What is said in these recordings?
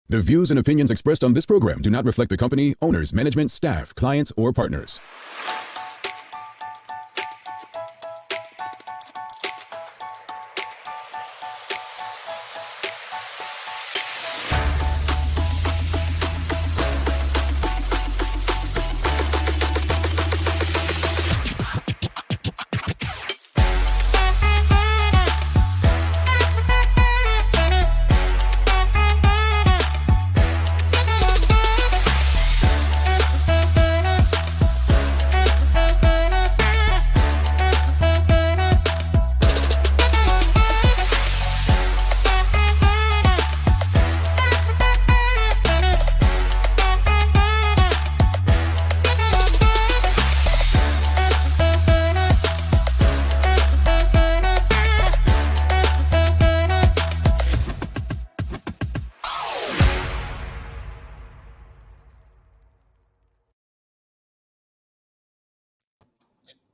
The views and opinions expressed on this program do not reflect the company, owners, management, staff, clients, or partners.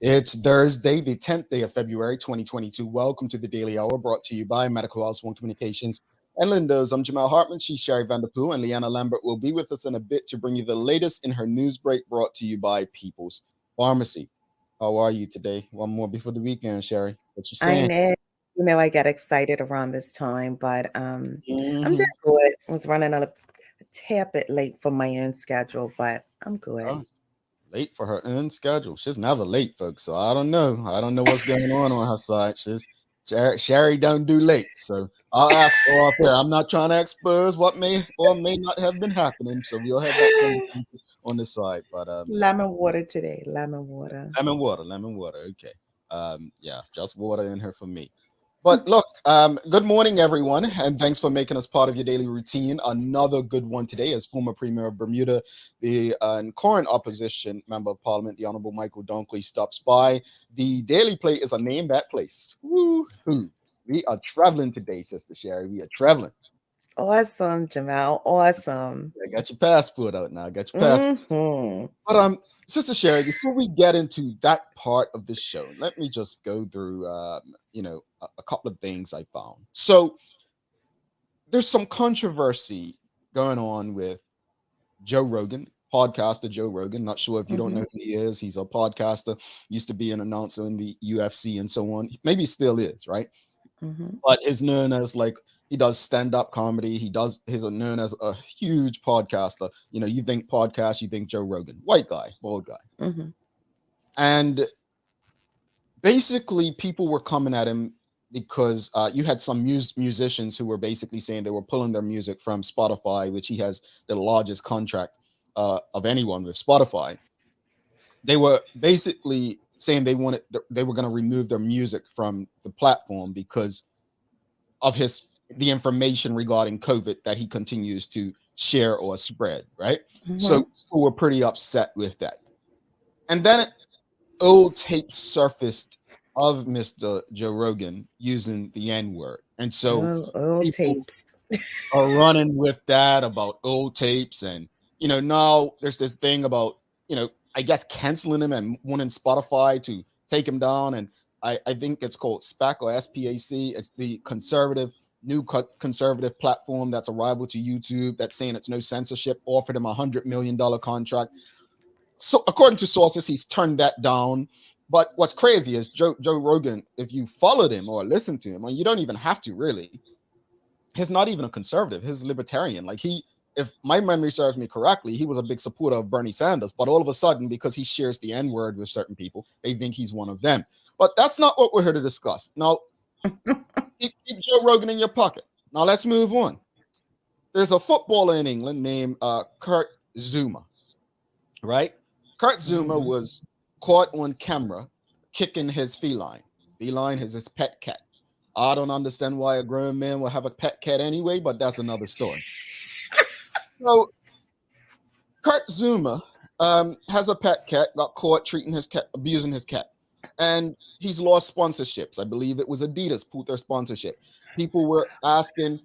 It's Thursday, the 10th day of February, 2022. Welcome to the Daily Hour, brought to you by Medical House One Communications and Linda's. I'm Jamal Hartman. She's Sherry Vanderpool, and Leanna Lambert will be with us in a bit to bring you the latest in her news break, brought to you by People's Pharmacy. How are you today? One more before the weekend, Sherry. What you saying? I know I get excited around this time, but I'm doing good. I was running a tad bit late for my own schedule, but I'm good. Oh, late for her own schedule. She's never late, folks. So I don't know. I don't know what's going on her side. Sherry don't do late. So I'll ask her off there. I'm not trying to expose what may or may not have been happening. So we'll have that on the side. But lemon water today. Lemon water. Lemon water. Okay. Yeah, just water in here for me. But look, good morning, everyone, and thanks for making us part of your daily routine. Another good one today as former Premier of Bermuda, the current opposition member of Parliament, the Honourable Michael Dunkley, stops by. The Daily Plate is a name that place. Woo-hoo. We are traveling today, Sister Sherry. We are traveling. Awesome, Jamal. Awesome. I got your passport out now. But Sister Sherry, before we get into that part of the show, let me just go through, a couple of things I found. So there's some controversy going on with Joe Rogan, podcaster Joe Rogan. Not sure if you don't know who he is. He's a podcaster, used to be an announcer in the UFC and so on. Maybe still is, right? But is known as he does stand-up comedy. He's known as a huge podcaster. You think podcast, you think Joe Rogan, white guy, bald guy. And basically people were coming at him because you had some musicians who were basically saying they were pulling their music from Spotify, which he has the largest contract of anyone with Spotify. They were basically saying they were going to remove their music from the platform because of the information regarding COVID that he continues to share or spread, right? So people were pretty upset with that. And then old tapes surfaced of Mr. Joe Rogan using the N-word. And so old tapes are running with that about old tapes. And, now there's this thing about, I guess canceling him and wanting Spotify to take him down. And I think it's called SPAC or SPAC. It's the new conservative platform that's a rival to YouTube that's saying it's no censorship, offered him $100 million contract. So according to sources, he's turned that down. But what's crazy is Joe Rogan, if you followed him or listened to him, you don't even have to really, he's not even a conservative, he's libertarian. If my memory serves me correctly, he was a big supporter of Bernie Sanders, but all of a sudden, because he shares the N-word with certain people, they think he's one of them. But that's not what we're here to discuss. Now, keep Joe Rogan in your pocket. Now let's move on. There's a footballer in England named Kurt Zouma, right? Kurt Zouma was caught on camera kicking his feline. Feline is his pet cat. I don't understand why a grown man will have a pet cat anyway, but that's another story. So Kurt Zouma has a pet cat, got caught treating his cat, abusing his cat. And he's lost sponsorships. I believe it was Adidas pulled their sponsorship. People were asking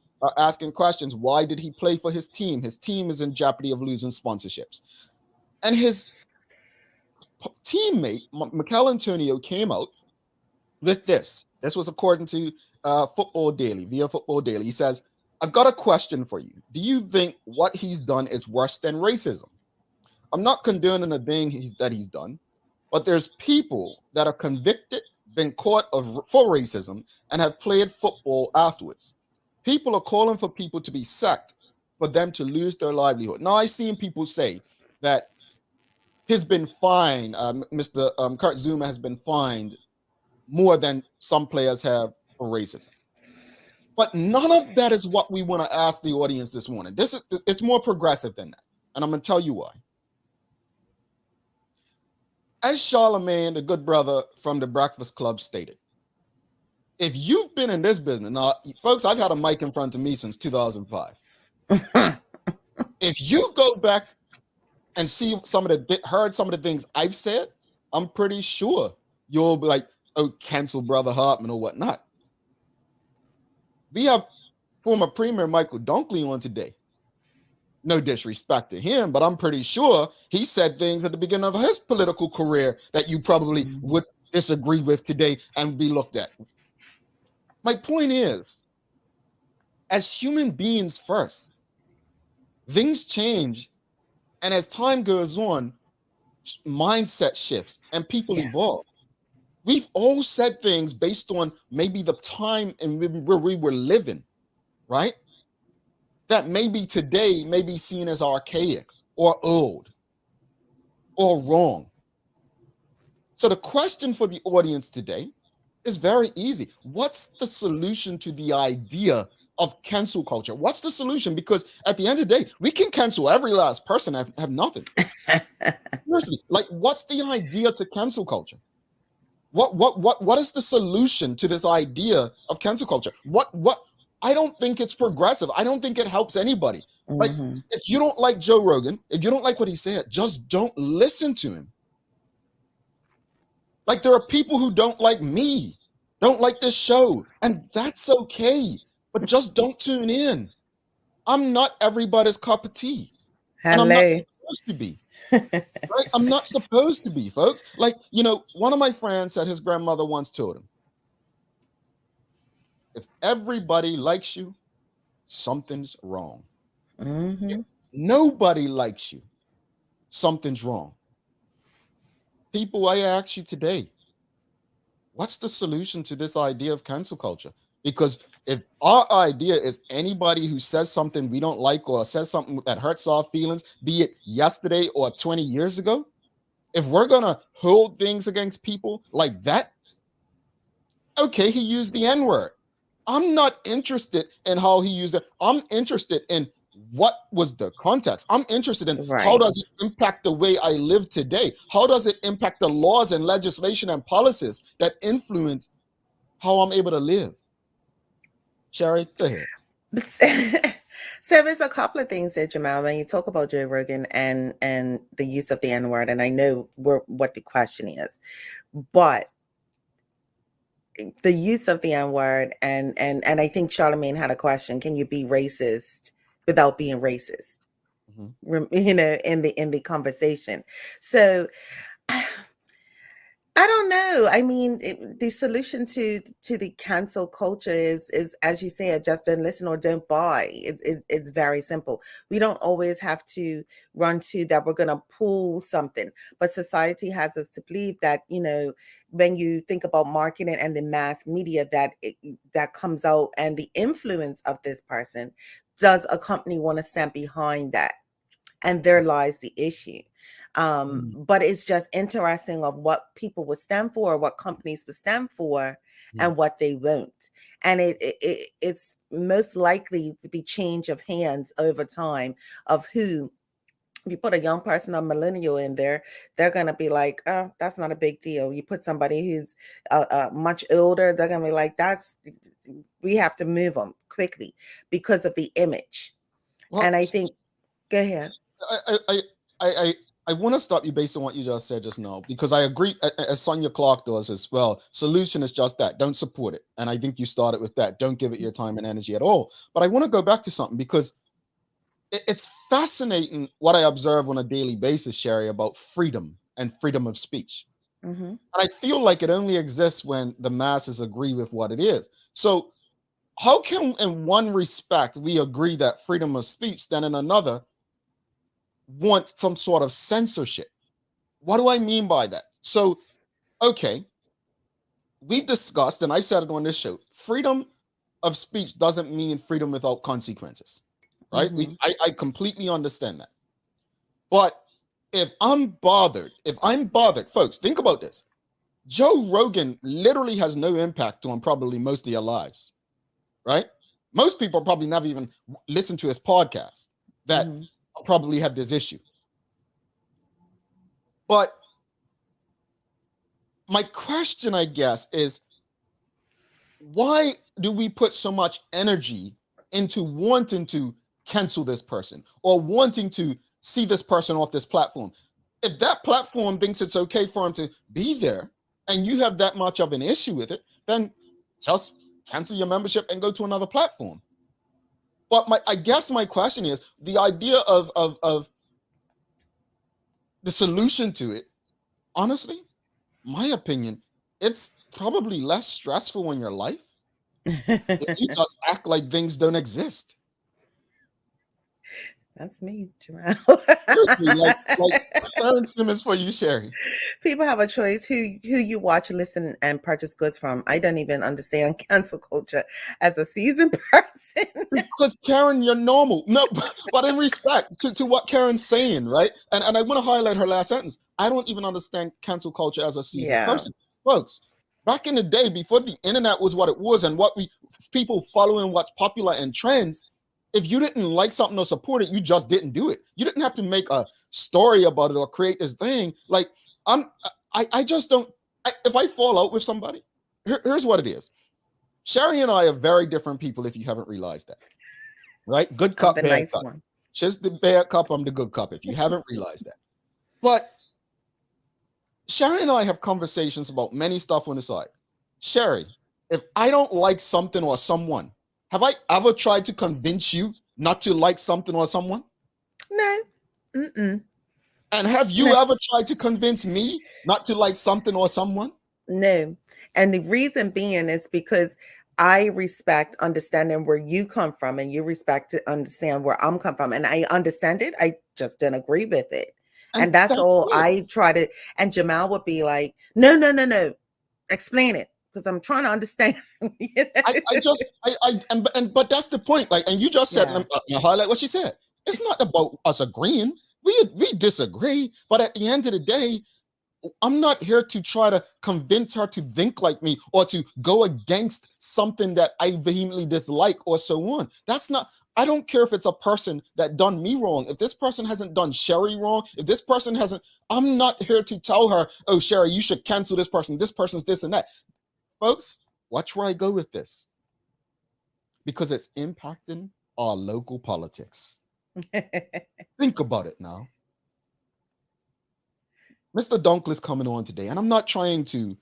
questions. Why did he play for his team? His team is in jeopardy of losing sponsorships. And his teammate, Mikel Antonio, came out with this. This was according to Football Daily, via Football Daily. He says, I've got a question for you. Do you think what he's done is worse than racism? I'm not condoning the thing that he's done, but there's people that are convicted, been caught for racism, and have played football afterwards. People are calling for people to be sacked for them to lose their livelihood. Now, I've seen people say that he's been fined. Mr. Kurt Zuma has been fined more than some players have for racism. But none of that is what we want to ask the audience this morning. It's more progressive than that. And I'm going to tell you why. As Charlemagne, the good brother from the Breakfast Club, stated, if you've been in this business, now, folks, I've had a mic in front of me since 2005. If you go back and see heard some of the things I've said, I'm pretty sure you'll be like, oh, cancel Brother Hartman or whatnot. We have former Premier Michael Dunkley on today. No disrespect to him, but I'm pretty sure he said things at the beginning of his political career that you probably would disagree with today and be looked at. My point is, as human beings first, things change, and as time goes on, mindset shifts and people evolve. We've all said things based on maybe the time and where we were living, right? That maybe today may be seen as archaic or old or wrong. So the question for the audience today is very easy. What's the solution to the idea of cancel culture? What's the solution? Because at the end of the day, we can cancel every last person and have nothing. Seriously, like, what's the idea to cancel culture? What is the solution to this idea of cancel culture? What I don't think it's progressive. I don't think it helps anybody. Like, if you don't like Joe Rogan, if you don't like what he said, just don't listen to him. Like, there are people who don't like me, don't like this show, and that's okay. But just don't tune in. I'm not everybody's cup of tea. And I'm not supposed to be. Right? I'm not supposed to be, folks. Like, one of my friends said his grandmother once told him, if everybody likes you, something's wrong. If nobody likes you, something's wrong. People, I ask you today, what's the solution to this idea of cancel culture? Because if our idea is anybody who says something we don't like or says something that hurts our feelings, be it yesterday or 20 years ago, if we're going to hold things against people like that, okay, he used the N-word. I'm not interested in how he used it. I'm interested in what was the context. I'm interested in how does it impact the way I live today? How does it impact the laws and legislation and policies that influence how I'm able to live? Sherry, go ahead. So there's a couple of things there, Jamal, when you talk about Joe Rogan and the use of the N-word, and I know what the question is, but the use of the N-word and I think Charlemagne had a question: can you be racist without being racist? In the conversation. So I don't know. I mean, the solution to the cancel culture is, as you said, just don't listen or don't buy. It's very simple. We don't always have to run to that we're going to pull something, but society has us to believe that, when you think about marketing and the mass media that comes out and the influence of this person, does a company want to stand behind that? And there lies the issue. But it's just interesting of what people would stand for, what companies would stand for, and what they won't. And it's most likely the change of hands over time of who. If you put a young person or millennial in there, they're going to be like, oh, that's not a big deal. You put somebody who's much older, they're going to be like, we have to move them quickly because of the image. Well, and I think, go ahead. I want to stop you based on what you just said just now, because I agree, as Sonia Clark does as well. Solution is just that. Don't support it. And I think you started with that. Don't give it your time and energy at all. But I want to go back to something, because it's fascinating what I observe on a daily basis, Sherry, about freedom and freedom of speech. And I feel like it only exists when the masses agree with what it is. So how can in one respect we agree that freedom of speech, then in another wants some sort of censorship? What do I mean by that? So, okay, we've discussed, and I said it on this show, freedom of speech doesn't mean freedom without consequences, right? I completely understand that. But if I'm bothered, folks, think about this. Joe Rogan literally has no impact on probably most of your lives, right? Most people probably never even listen to his podcast that probably have this issue. But my question, I guess, is why do we put so much energy into wanting to cancel this person or wanting to see this person off this platform? If that platform thinks it's okay for him to be there and you have that much of an issue with it, then just cancel your membership and go to another platform. But I guess my question is the idea of the solution to it, honestly, my opinion, it's probably less stressful in your life if you just act like things don't exist. That's me, Jamal. Seriously, like Clarence Simmons for you, Sherry. People have a choice who you watch, listen, and purchase goods from. I don't even understand cancel culture as a seasoned person. Because Karen, you're normal. No, but in respect to what Karen's saying, right? And I want to highlight her last sentence. I don't even understand cancel culture as a seasoned person. Folks, back in the day, before the internet was what it was and what people following what's popular and trends, if you didn't like something or support it, you just didn't do it. You didn't have to make a story about it or create this thing. Like I just don't. If I fall out with somebody, here's what it is. Sherry and I are very different people. If you haven't realized that, right? Good cup, bad nice cup. One. She's the bad cup. I'm the good cup. If you haven't realized that, but Sherry and I have conversations about many stuff on the side. Sherry, if I don't like something or someone, have I ever tried to convince you not to like something or someone? No. Mm-mm. And have you ever tried to convince me not to like something or someone? No. And the reason being is because I respect understanding where you come from and you respect to understand where I'm come from. And I understand it. I just didn't agree with it. And that's all it. I try to, and Jamal would be like, no. Explain it. Because I'm trying to understand. You know? But that's the point. Like, and you just said, highlight what she said. It's not about us agreeing. We disagree, but at the end of the day, I'm not here to try to convince her to think like me or to go against something that I vehemently dislike or so on. That's not. I don't care if it's a person that done me wrong. If this person hasn't done Sherry wrong, if this person hasn't, I'm not here to tell her, oh, Sherry, you should cancel this person. This person's this and that. Folks, watch where I go with this. Because it's impacting our local politics. Think about it now. Mr. Dunkley's coming on today, and I'm not trying to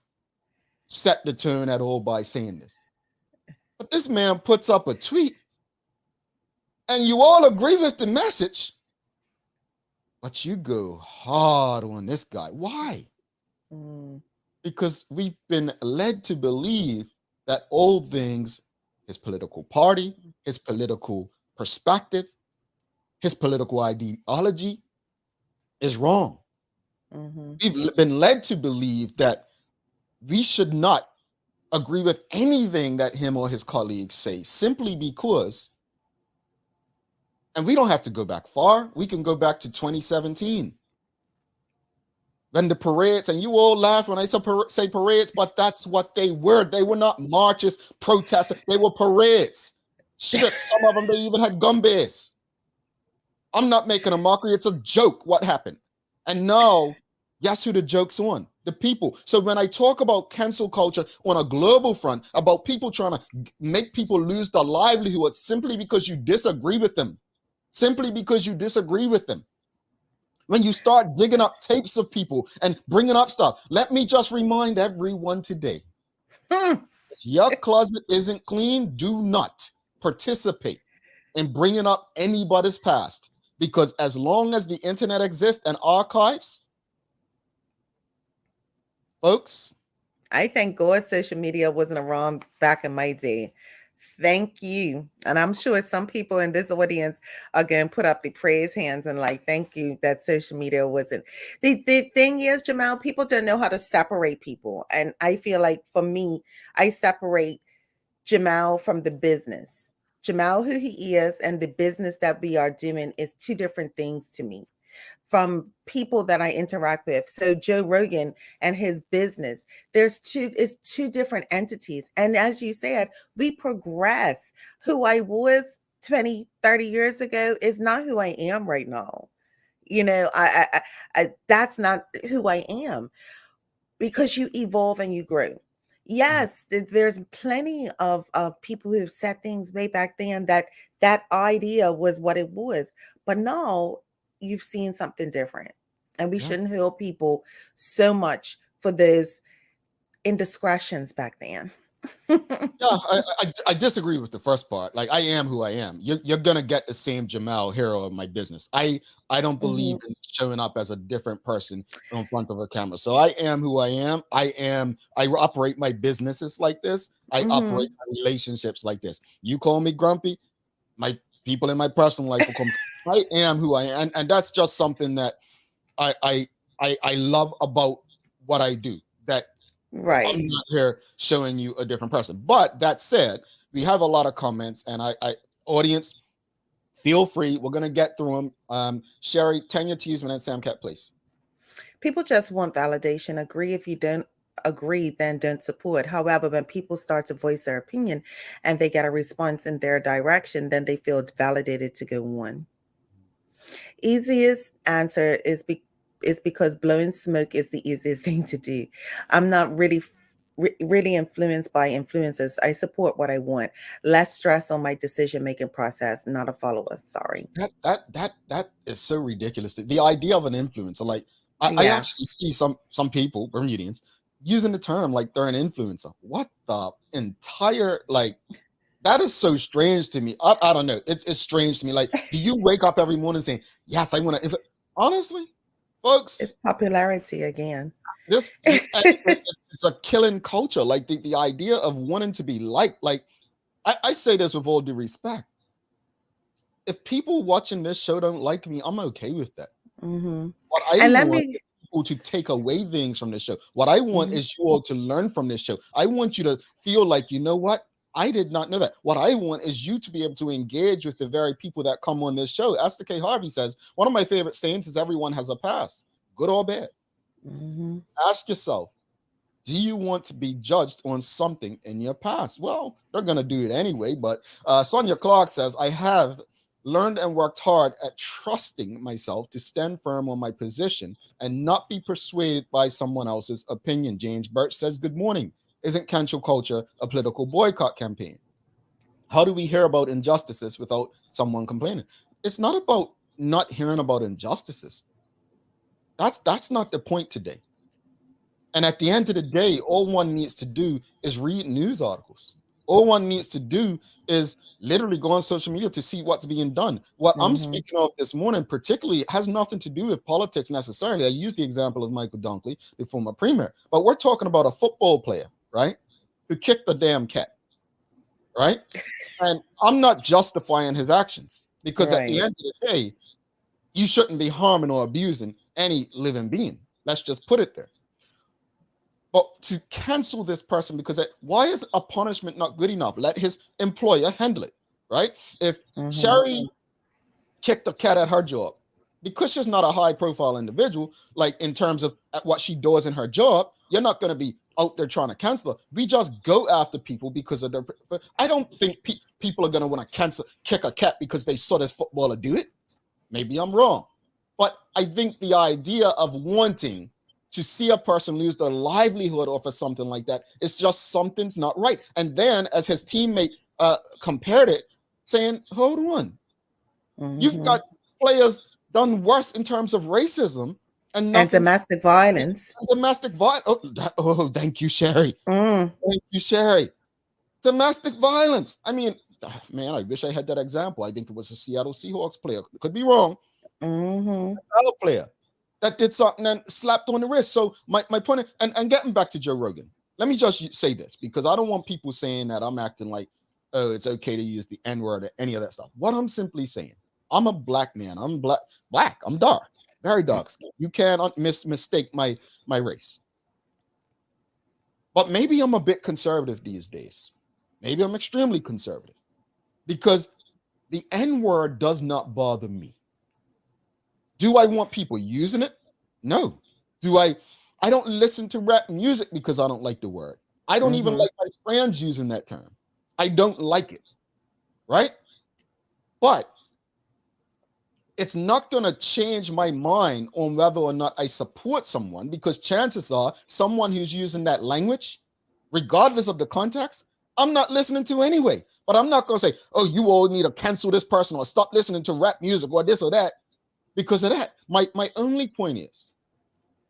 set the tone at all by saying this. But this man puts up a tweet, and you all agree with the message, but you go hard on this guy. Why? Because we've been led to believe that all things, his political party, his political perspective, his political ideology is wrong. We've been led to believe that we should not agree with anything that him or his colleagues say simply because, and we don't have to go back far, we can go back to 2017. When the parades, and you all laugh when I say parades, but that's what they were. They were not marches, protests, they were parades. Shit, some of them, they even had gun bears. I'm not making a mockery, it's a joke what happened. And now, guess who the joke's on? The people. So when I talk about cancel culture on a global front, about people trying to make people lose their livelihood simply because you disagree with them. Simply because you disagree with them. When you start digging up tapes of people and bringing up stuff, let me just remind everyone today, if your closet isn't clean, do not participate in bringing up anybody's past. Because as long as the internet exists and archives, folks. I thank God social media wasn't around back in my day. Thank you. And I'm sure some people in this audience are going to put up the praise hands and like, thank you that social media wasn't. The thing is, Jamal, people don't know how to separate people. And I feel like for me, I separate Jamal from the business. Jamal, who he is, and the business that we are doing is two different things to me from people that I interact with. So Joe Rogan and his business, it's two different entities. And as you said, we progress. Who I was 20, 30 years ago is not who I am right now. You know, I that's not who I am, because you evolve and you grow. Yes, there's plenty of people who have said things way back then that idea was what it was. But now you've seen something different. And we Yeah. shouldn't hold people so much for those indiscretions back then. Yeah, I disagree with the first part. Like, I am who I am. You're gonna get the same Jamal, hero of my business. I don't believe in showing up as a different person in front of a camera. So I am who I am. I operate my businesses like this. I operate my relationships like this. You call me grumpy, my people in my personal life will come. I am who I am, and that's just something that I love about what I do. That Right. I'm not here showing you a different person. But that said, we have a lot of comments, and I audience, feel free. We're gonna get through them. Sherry, Tanya Cheeseman, and Sam Cat, please. People just want validation. Agree. If you don't agree, then don't support. However, when people start to voice their opinion and they get a response in their direction, then they feel validated to go on. Easiest answer is because blowing smoke is the easiest thing to do. I'm not really influenced by influencers. I support what I want. Less stress on my decision making process. Not a follower. Sorry. That is so ridiculous. The idea of an influencer, like I Yeah. actually see some people, Bermudians, using the term like they're an influencer. What the entire, like, that is so strange to me. I don't know. It's strange to me. Like, do you wake up every morning saying, yes, I want to? Honestly, folks, It's popularity again. it's a killing culture. Like the idea of wanting to be liked. Like, I say this with all due respect. If people watching this show don't like me, I'm okay with that. What I And let want me is people to take away things from this show. What I want is you all to learn from this show. I want you to feel like, you know what? I did not know that. What I want is you to be able to engage with the very people that come on this show. Esther K. Harvey says, one of my favorite sayings is everyone has a past, good or bad. Ask yourself, do you want to be judged on something in your past? Well, they're going to do it anyway. But Sonia Clark says, I have learned and worked hard at trusting myself to stand firm on my position and not be persuaded by someone else's opinion. James Birch says, good morning. Isn't cancel culture a political boycott campaign? How do we hear about injustices without someone complaining? It's not about not hearing about injustices. That's not the point today. And at the end of the day, all one needs to do is read news articles. All one needs to do is literally go on social media to see what's being done. What I'm speaking of this morning, particularly, has nothing to do with politics necessarily. I use the example of Michael Dunkley, the former premier, but we're talking about a football player, right, who kicked the damn cat, right? And I'm not justifying his actions, because at the end of the day, you shouldn't be harming or abusing any living being. Let's just put it there. But to cancel this person because why is a punishment not good enough? Let his employer handle it, right? If Sherry kicked a cat at her job, because she's not a high-profile individual, like in terms of what she does in her job, you're not going to be out there trying to cancel her. We just go after people because of their. I don't think people are going to want to kick a cat because they saw this footballer do it. Maybe I'm wrong, but I think the idea of wanting to see a person lose their livelihood off of something like that, it's just something's not right. And then, as his teammate compared it, saying, hold on, you've got players done worse in terms of racism and domestic violence. Domestic violence. Oh, thank you, Sherry. Thank you, Sherry. Domestic violence. I mean, man, I wish I had that example. I think it was a Seattle Seahawks player. Could be wrong. A player that did something and slapped on the wrist. So my point, and getting back to Joe Rogan, let me just say this, because I don't want people saying that I'm acting like oh, it's okay to use the N-word or any of that stuff. What I'm simply saying, I'm a black man. I'm black. I'm dark, very dark skin. You can't mistake my race. But maybe I'm a bit conservative these days. Maybe I'm extremely conservative because the N-word does not bother me. Do I want people using it? No. I don't listen to rap music because I don't like the word. I don't even like my friends using that term. I don't like it. Right? But it's not going to change my mind on whether or not I support someone, because chances are someone who's using that language, regardless of the context, I'm not listening to anyway. But I'm not going to say, oh, you all need to cancel this person or stop listening to rap music or this or that because of that. My only point is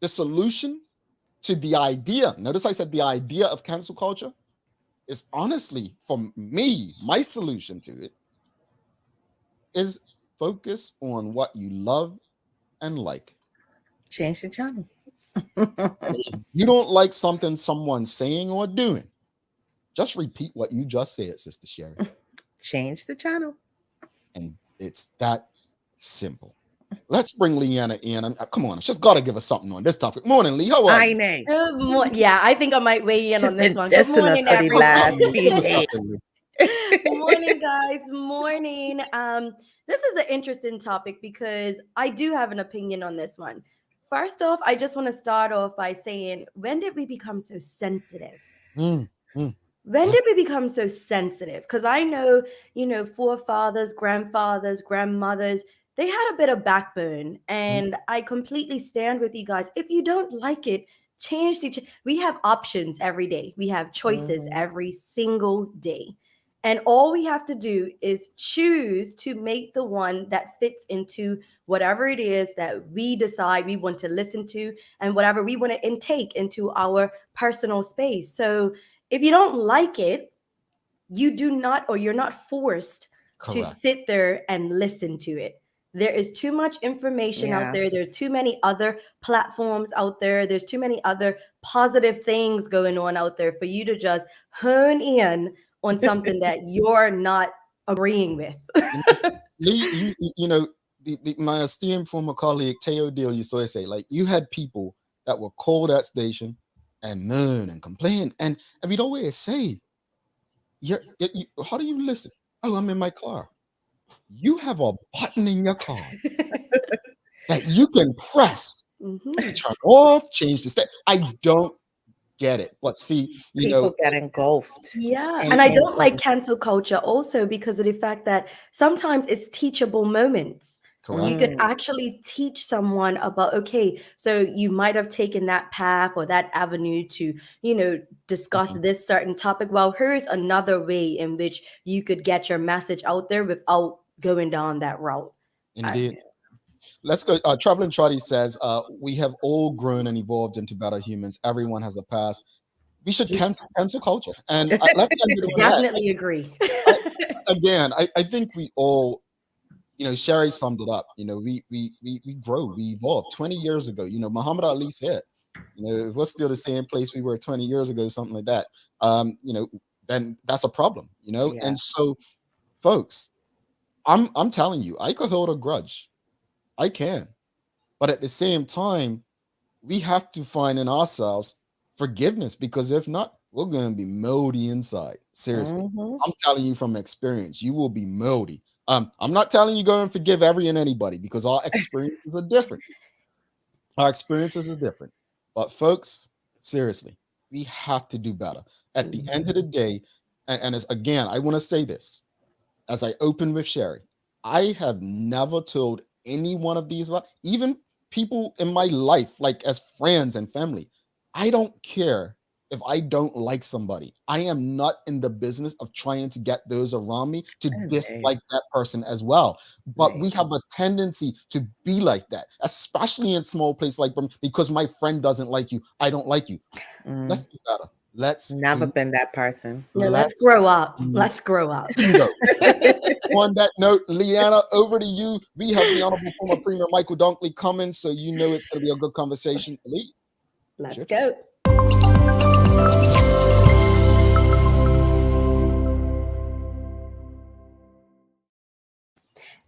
the solution to the idea, notice I said the idea of cancel culture, is honestly, for me, my solution to it is focus on what you love and like. Change the channel. If you don't like something someone's saying or doing, just repeat what you just said, Sister Sherry. Change the channel. And it's that simple. Let's bring Leanna in. Come on, she's got to give us something on this topic. Morning, Lee. How are you? Yeah, I think I might weigh in on this one. Good morning, everyone. Good morning, guys. Morning. This is an interesting topic because I do have an opinion on this one. First off, I just want to start off by saying, when did we become so sensitive? When did we become so sensitive? Because I know, forefathers, grandfathers, grandmothers, they had a bit of backbone, and I completely stand with you guys. If you don't like it, change we have options every day. We have choices every single day. And all we have to do is choose to make the one that fits into whatever it is that we decide we want to listen to and whatever we want to intake into our personal space. So if you don't like it, you're not forced to sit there and listen to it. There is too much information out there. There are too many other platforms out there. There's too many other positive things going on out there for you to just hone in on something that you're not agreeing with. Lee, my esteemed former colleague, Teo Deal, used to always say, like, you had people that will call that station and moan and complain. And we'd always say, how do you listen? Oh, I'm in my car. You have a button in your car that you can press, turn off, change the state. I don't get it. But see, people get engulfed. Yeah. And I don't like cancel culture also because of the fact that sometimes it's teachable moments. Correct. You could actually teach someone about, okay, so you might have taken that path or that avenue to, discuss this certain topic. Well, here's another way in which you could get your message out there without going down that route. Indeed. Let's go. Traveling Trotty says, we have all grown and evolved into better humans. Everyone has a past. We should cancel culture. And let's definitely agree. I think we all, Sherry summed it up. We grow, we evolve. 20 years ago, Muhammad Ali said, if we're still the same place we were 20 years ago, something like that, then that's a problem, And so, folks, I'm telling you, I could hold a grudge. I can. But at the same time, we have to find in ourselves forgiveness, because if not, we're going to be moldy inside. Seriously. I'm telling you from experience, you will be moldy. I'm not telling you go and forgive every and anybody, because our experiences are different. Our experiences are different. But folks, seriously, we have to do better. At the end of the day, and as again, I want to say this, as I open with Sherry, I have never told any one of these, even people in my life, like as friends and family, I don't care if I don't like somebody. I am not in the business of trying to get those around me to dislike that person as well. But we have a tendency to be like that, especially in small places like Bermuda, because my friend doesn't like you, I don't like you. Let's do better. Let's never been that person. No, let's grow up. Let's grow up. On that note, Leanna, over to you. We have the Honorable former Premier Michael Dunkley coming, so it's going to be a good conversation. Lee, let's go.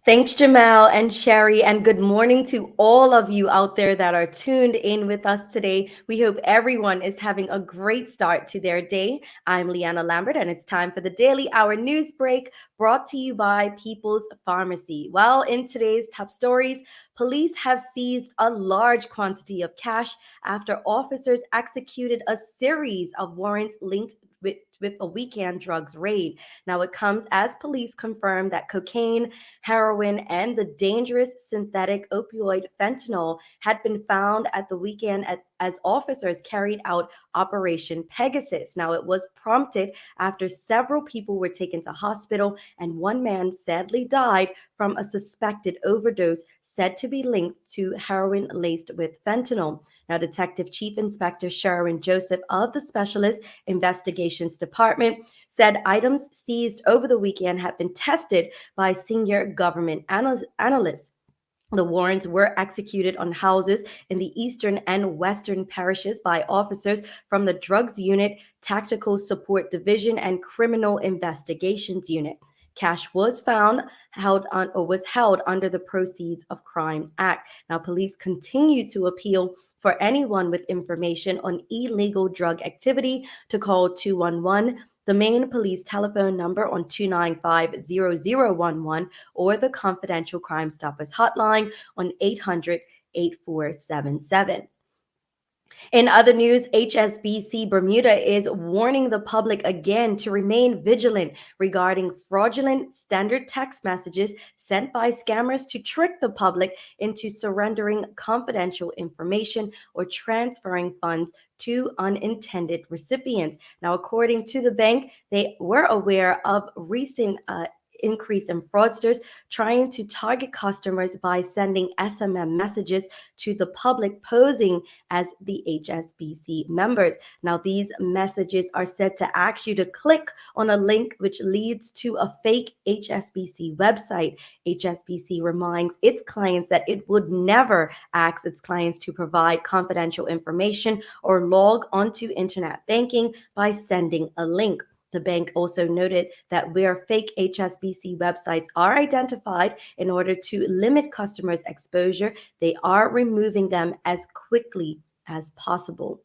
Thanks, Jamal and Sherry, and good morning to all of you out there that are tuned in with us today. We hope everyone is having a great start to their day. I'm Leanna Lambert, and it's time for the Daily Hour News Break brought to you by People's Pharmacy. Well, in today's top stories, police have seized a large quantity of cash after officers executed a series of warrants linked with a weekend drugs raid. Now, it comes as police confirm that cocaine, heroin, and the dangerous synthetic opioid fentanyl had been found at the weekend as officers carried out Operation Pegasus. Now, it was prompted after several people were taken to hospital and one man sadly died from a suspected overdose said to be linked to heroin laced with fentanyl. Now, Detective Chief Inspector Sharon Joseph of the Specialist Investigations Department said items seized over the weekend have been tested by senior government analysts. The warrants were executed on houses in the eastern and western parishes by officers from the Drugs Unit, Tactical Support Division, and Criminal Investigations Unit. Cash was held under the Proceeds of Crime Act. Now, police continue to appeal for anyone with information on illegal drug activity to call 211, the main police telephone number on 295-0011, or the confidential Crime Stoppers hotline on 800-8477. In other news, HSBC Bermuda is warning the public again to remain vigilant regarding fraudulent standard text messages sent by scammers to trick the public into surrendering confidential information or transferring funds to unintended recipients. Now, according to the bank, they were aware of recent increase in fraudsters trying to target customers by sending SMS messages to the public posing as the HSBC members. Now, these messages are said to ask you to click on a link which leads to a fake HSBC website. HSBC reminds its clients that it would never ask its clients to provide confidential information or log onto internet banking by sending a link. The bank also noted that where fake HSBC websites are identified in order to limit customers' exposure, they are removing them as quickly as possible.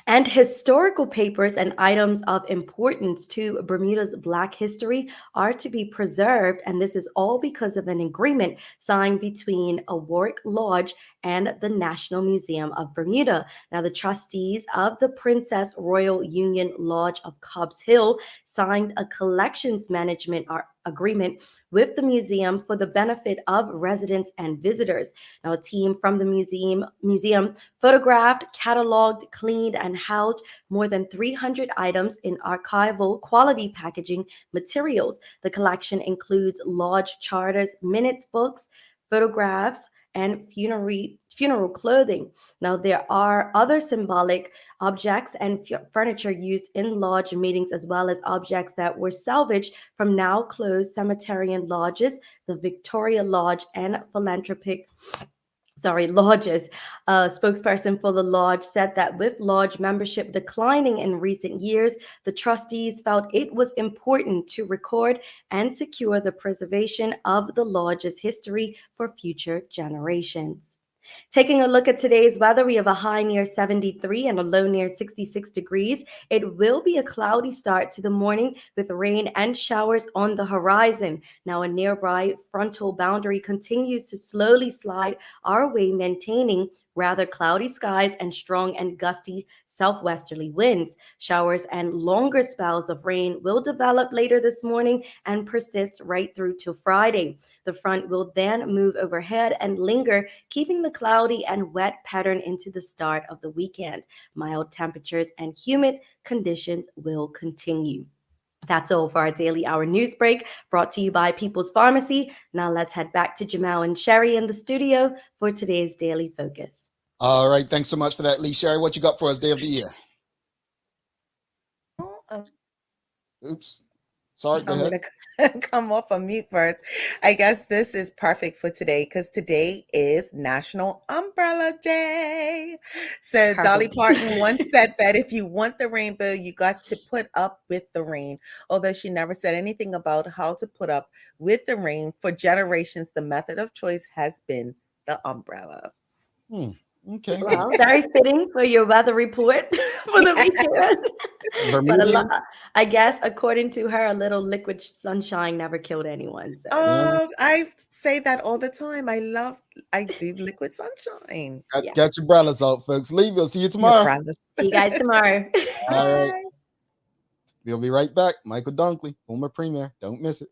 And historical papers and items of importance to Bermuda's Black history are to be preserved, and this is all because of an agreement signed between a Warwick Lodge and the National Museum of Bermuda. Now, the trustees of the Princess Royal Union Lodge of Cobbs Hill signed a collections management agreement with the museum for the benefit of residents and visitors. Now, a team from the museum photographed, cataloged, cleaned, and housed more than 300 items in archival quality packaging materials. The collection includes lodge charters, minutes books, photographs, and funeral clothing. Now, there are other symbolic objects and furniture used in lodge meetings, as well as objects that were salvaged from now closed cemeterian lodges, the Victoria Lodge, and lodges. A spokesperson for the lodge said that with lodge membership declining in recent years, the trustees felt it was important to record and secure the preservation of the lodge's history for future generations. Taking a look at today's weather, we have a high near 73 and a low near 66 degrees. It will be a cloudy start to the morning with rain and showers on the horizon. Now, a nearby frontal boundary continues to slowly slide our way, maintaining rather cloudy skies and strong and gusty southwesterly winds. Showers and longer spells of rain will develop later this morning and persist right through till Friday. The front will then move overhead and linger, keeping the cloudy and wet pattern into the start of the weekend. Mild temperatures and humid conditions will continue. That's all for our Daily Hour News Break, brought to you by People's Pharmacy. Now let's head back to Jamal and Sherry in the studio for today's Daily Focus. All right. Thanks so much for that, Lee. Sherry, what you got for us, Day of the Year? Oops. Sorry, go I'm ahead. gonna come off of mute first. I guess this is perfect for today because today is National Umbrella Day. So Dolly Perfect. Parton once said that if you want the rainbow, you got to put up with the rain. Although she never said anything about how to put up with the rain, for generations, the method of choice has been the umbrella. Okay. Well, very fitting for your weather report for the weekend. But Bermudians. I guess, according to her, a little liquid sunshine never killed anyone. So Yeah. I say that all the time. I do liquid sunshine. yeah. Get your umbrellas out, folks. Leave. We'll see you Your tomorrow. brother. See you guys tomorrow. All right. Bye. We'll be right back. Michael Dunkley, former premier. Don't miss it.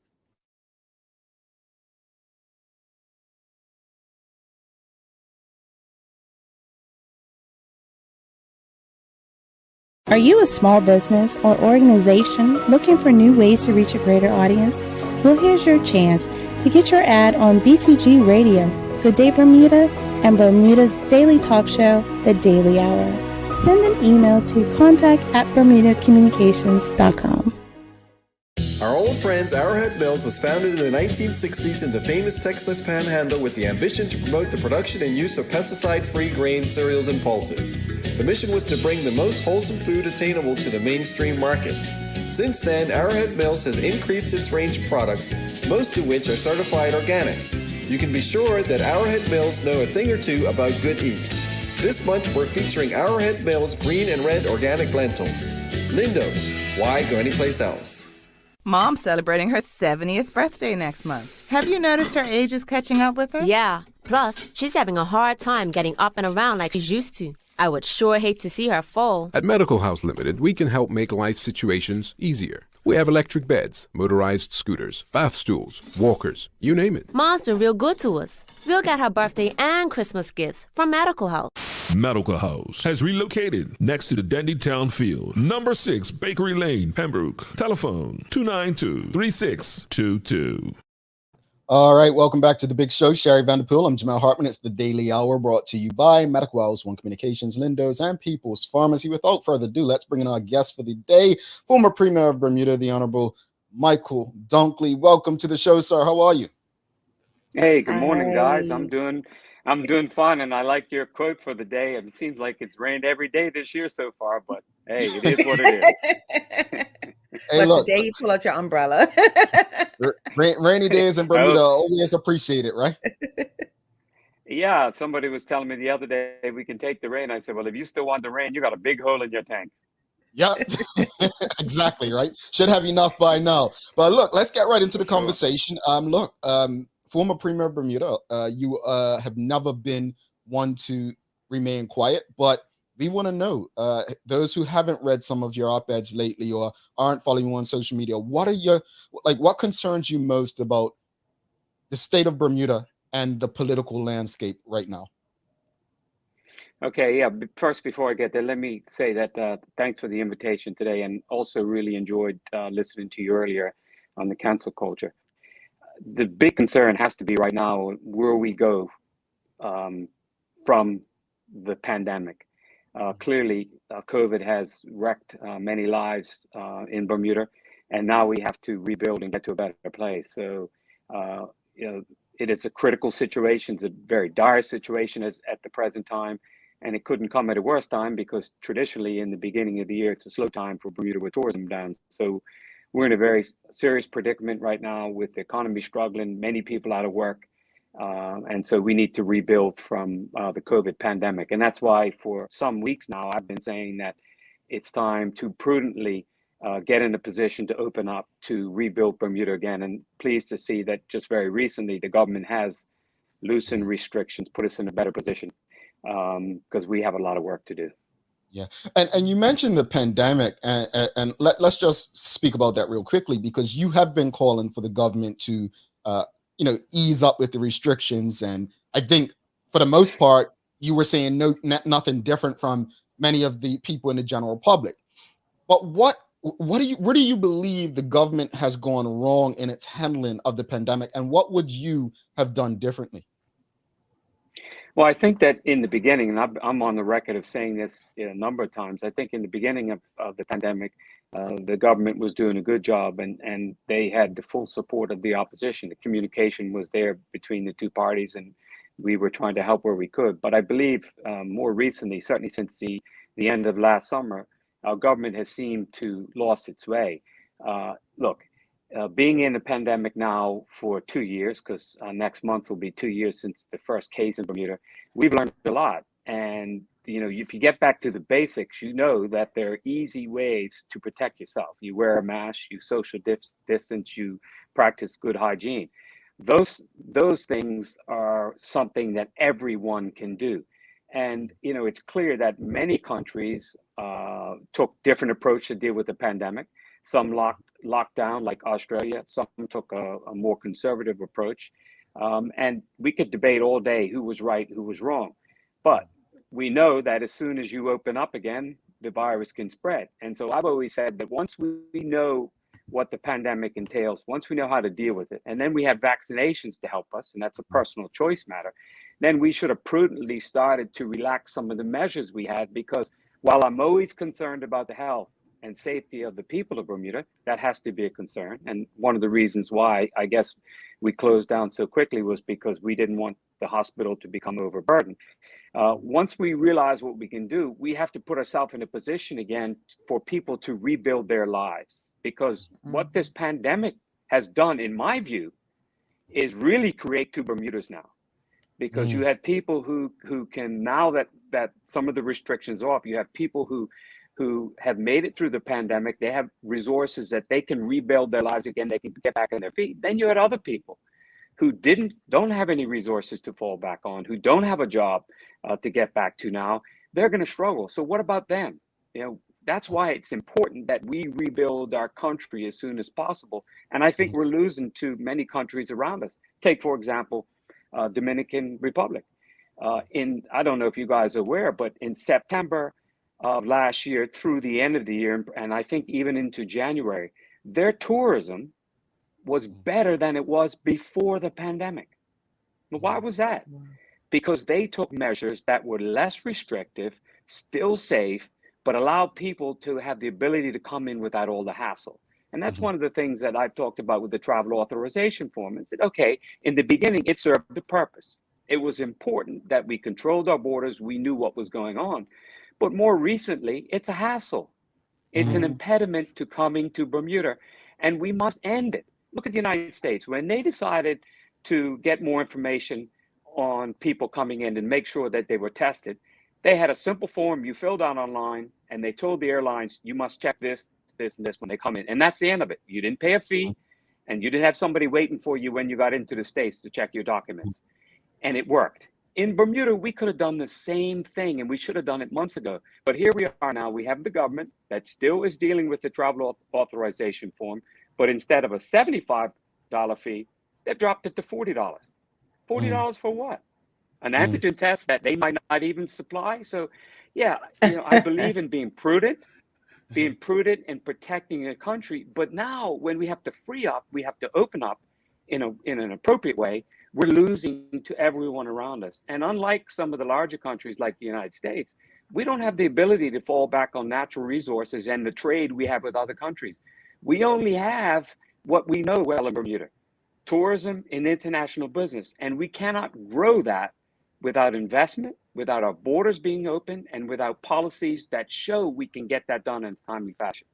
Are you a small business or organization looking for new ways to reach a greater audience? Well, here's your chance to get your ad on BTG Radio, Good Day Bermuda, and Bermuda's daily talk show, The Daily Hour. Send an email to contact@bermudacommunications.com. Our old friends Arrowhead Mills was founded in the 1960s in the famous Texas Panhandle with the ambition to promote the production and use of pesticide-free grains, cereals, and pulses. The mission was to bring the most wholesome food attainable to the mainstream markets. Since then, Arrowhead Mills has increased its range of products, most of which are certified organic. You can be sure that Arrowhead Mills know a thing or two about good eats. This month, we're featuring Arrowhead Mills green and red organic lentils. Lindo's, why go anyplace else? Mom's celebrating her 70th birthday next month. Have you noticed her age is catching up with her? Yeah. Plus, she's having a hard time getting up and around like she's used to. I would sure hate to see her fall. At Medical House Limited, we can help make life situations easier. We have electric beds, motorized scooters, bath stools, walkers, you name it. Mom's been real good to us. We'll get her birthday and Christmas gifts from Medical House. Medical House has relocated next to the Dendy Town Field, number 6 Bakery Lane, Pembroke. Telephone 292-3622. All right, welcome back to the big show. Sherry Vanderpool, I'm Jamel Hartman. It's the Daily Hour brought to you by Medical House, One Communications, Lindo's, and People's Pharmacy. Without further ado, let's bring in our guest for the day, former Premier of Bermuda, the Honorable Michael Dunkley. Welcome to the show, sir. How are you? Hey, good morning, guys. Hi. I'm doing fine, and I like your quote for the day. It seems like it's rained every day this year so far, but hey, it is what it is. Hey, But look, today you pull out your umbrella. rainy days in Bermuda always appreciate it, right? Yeah, somebody was telling me the other day we can take the rain. I said, well, if you still want the rain, you got a big hole in your tank. Yeah, exactly, right? Should have enough by now. But look, let's get right into the conversation. Former Premier of Bermuda, you have never been one to remain quiet, but we want to know, those who haven't read some of your op-eds lately or aren't following you on social media, what concerns you most about the state of Bermuda and the political landscape right now? Okay, yeah. First, before I get there, let me say that thanks for the invitation today, and also really enjoyed listening to you earlier on the cancel culture. The big concern has to be right now where we go from the pandemic. Clearly, COVID has wrecked many lives in Bermuda, and now we have to rebuild and get to a better place. So, it is a critical situation. It's a very dire situation at the present time, and it couldn't come at a worse time because traditionally in the beginning of the year, it's a slow time for Bermuda with tourism down. So we're in a very serious predicament right now with the economy struggling, many people out of work. And so we need to rebuild from the COVID pandemic. And that's why for some weeks now, I've been saying that it's time to prudently get in a position to open up to rebuild Bermuda again. And pleased to see that just very recently, the government has loosened restrictions, put us in a better position because we have a lot of work to do. Yeah, and you mentioned the pandemic, and let's just speak about that real quickly, because you have been calling for the government to, ease up with the restrictions, and I think for the most part, you were saying nothing different from many of the people in the general public. But where do you believe the government has gone wrong in its handling of the pandemic, and what would you have done differently? Well, I think that in the beginning, and I'm on the record of saying this a number of times, I think in the beginning of the pandemic, the government was doing a good job, and they had the full support of the opposition. The communication was there between the two parties, and we were trying to help where we could. But I believe more recently, certainly since the end of last summer, our government has seemed to lost its way. Look, being in the pandemic now for 2 years, because next month will be 2 years since the first case in Bermuda, we've learned a lot. And if you get back to the basics, you know that there are easy ways to protect yourself. You wear a mask, you social distance, you practice good hygiene. Those things are something that everyone can do. And it's clear that many countries took different approach to deal with the pandemic. Some locked down, like Australia. Some took a more conservative approach. And we could debate all day who was right, who was wrong. But we know that as soon as you open up again, the virus can spread. And so I've always said that once we know what the pandemic entails, once we know how to deal with it, and then we have vaccinations to help us, and that's a personal choice matter, then we should have prudently started to relax some of the measures we had, because while I'm always concerned about the health and safety of the people of Bermuda, that has to be a concern. And one of the reasons why I guess we closed down so quickly was because we didn't want the hospital to become overburdened. Once we realize what we can do, we have to put ourselves in a position again for people to rebuild their lives. Because what this pandemic has done, in my view, is really create two Bermudas now. Because you had people who can, now that some of the restrictions are off, you have people who have made it through the pandemic. They have resources that they can rebuild their lives again. They can get back on their feet. Then you had other people who don't have any resources to fall back on, who don't have a job to get back to now. They're going to struggle. So what about them? That's why it's important that we rebuild our country as soon as possible. And I think we're losing to many countries around us. Take, for example, Dominican Republic. I don't know if you guys are aware, but in September of last year through the end of the year, and I think even into January, their tourism was better than it was before the pandemic. Well, why was that? Because they took measures that were less restrictive, still safe, but allowed people to have the ability to come in without all the hassle. And that's one of the things that I've talked about with the travel authorization form. And said, okay, in the beginning, it served the purpose. It was important that we controlled our borders. We knew what was going on. But more recently, it's a hassle. It's an impediment to coming to Bermuda, and we must end it. Look at the United States. When they decided to get more information on people coming in and make sure that they were tested, they had a simple form you filled out online, and they told the airlines, you must check this, this, and this when they come in. And that's the end of it. You didn't pay a fee, and you didn't have somebody waiting for you when you got into the States to check your documents. And it worked. In Bermuda, we could have done the same thing, and we should have done it months ago. But here we are now. We have the government that still is dealing with the travel authorization form, but instead of a $75 fee, they've dropped it to $40. $40 for what? An antigen test that they might not even supply? So, yeah, I believe in being prudent and protecting the country. But now when we have to free up, we have to open up in an appropriate way, we're losing to everyone around us. And unlike some of the larger countries like the United States, we don't have the ability to fall back on natural resources and the trade we have with other countries. We only have what we know well in Bermuda, tourism and international business. And we cannot grow that without investment, without our borders being open, and without policies that show we can get that done in a timely fashion.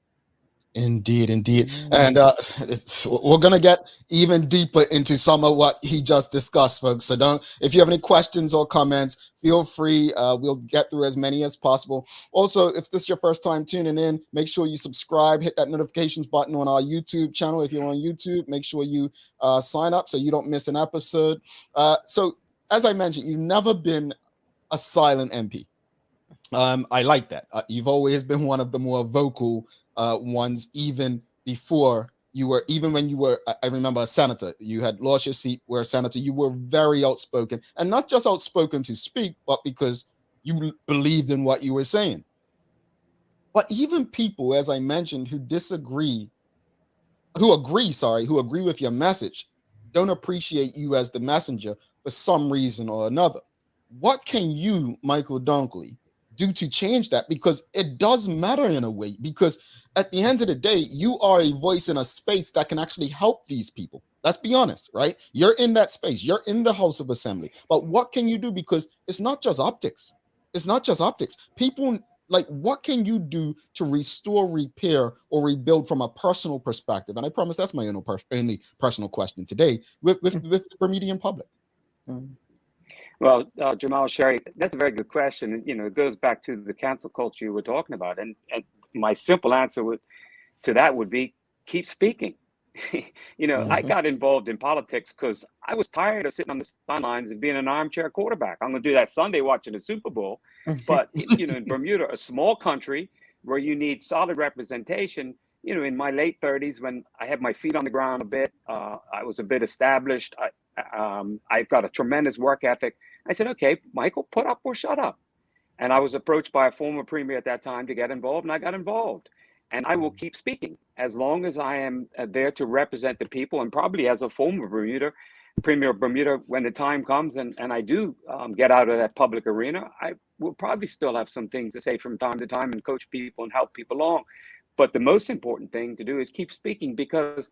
Indeed. And we're going to get even deeper into some of what he just discussed, folks. So if you have any questions or comments, feel free. We'll get through as many as possible. Also, if this is your first time tuning in, make sure you subscribe, hit that notifications button on our YouTube channel. If you're on YouTube, make sure you sign up so you don't miss an episode. So as I mentioned, you've never been a silent MP. I like that. You've always been one of the more vocal ones, even before you were, even when you were, I remember, a senator. You had lost your seat, were a senator. You were very outspoken, and not just outspoken to speak, but because you believed in what you were saying. But even people, as I mentioned, who agree with your message, don't appreciate you as the messenger for some reason or another. What can you, Michael Dunkley, do to change that? Because it does matter in a way, because at the end of the day, you are a voice in a space that can actually help these people. Let's be honest, right? You're in that space. You're in the House of Assembly. But what can you do? Because it's not just optics. It's not just optics. People, like, what can you do to restore, repair, or rebuild from a personal perspective? And I promise that's my only personal question today with the Bermudian public. Well, Jamal, Sherry, that's a very good question. And, it goes back to the cancel culture you were talking about. And my simple answer to that would be keep speaking. I got involved in politics because I was tired of sitting on the sidelines and being an armchair quarterback. I'm going to do that Sunday watching the Super Bowl. But, in Bermuda, a small country where you need solid representation, in my late 30s, when I had my feet on the ground a bit, I was a bit established. I've got a tremendous work ethic. I said, okay, Michael, put up or shut up. And I was approached by a former premier at that time to get involved, and I got involved. And I will keep speaking as long as I am there to represent the people. And probably as a former Premier of Bermuda, when the time comes and I do get out of that public arena, I will probably still have some things to say from time to time and coach people and help people along. But the most important thing to do is keep speaking, because,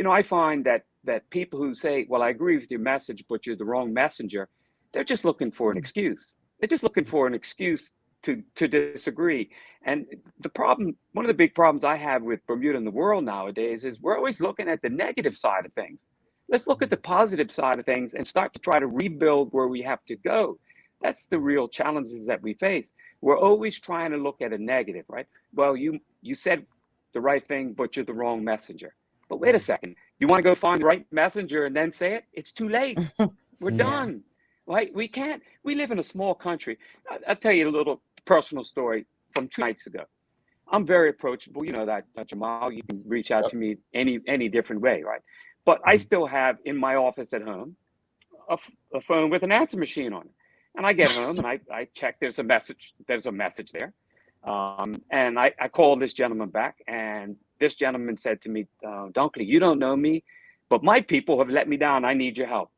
I find that people who say, well, I agree with your message, but you're the wrong messenger, they're just looking for an excuse. They're just looking for an excuse to disagree. And the problem, one of the big problems I have with Bermuda and the world nowadays is we're always looking at the negative side of things. Let's look at the positive side of things and start to try to rebuild where we have to go. That's the real challenges that we face. We're always trying to look at a negative, right? Well, you said the right thing, but you're the wrong messenger. But wait a second, you want to go find the right messenger and then say it? It's too late. We're done. Right? We can't. We live in a small country. I'll tell you a little personal story from 2 nights ago. I'm very approachable. You know that, Jamal. You can reach out to me any different way, right? But I still have in my office at home a phone with an answer machine on it. And I get home and I check. There's a message there. And I called this gentleman back, and this gentleman said to me, Dunkley, you don't know me, but my people have let me down. I need your help.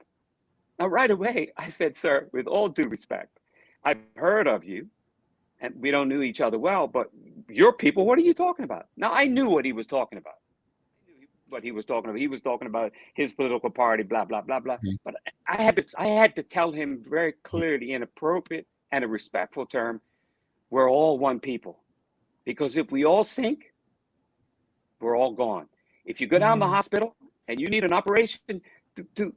Now, right away, I said, sir, with all due respect, I've heard of you, and we don't know each other well, but your people, what are you talking about? Now, I knew what he was talking about. He was talking about his political party, blah, blah, blah, blah. But I had to tell him very clearly, in appropriate and a respectful term, we're all one people. Because if we all sink, we're all gone. If you go down to the hospital and you need an operation,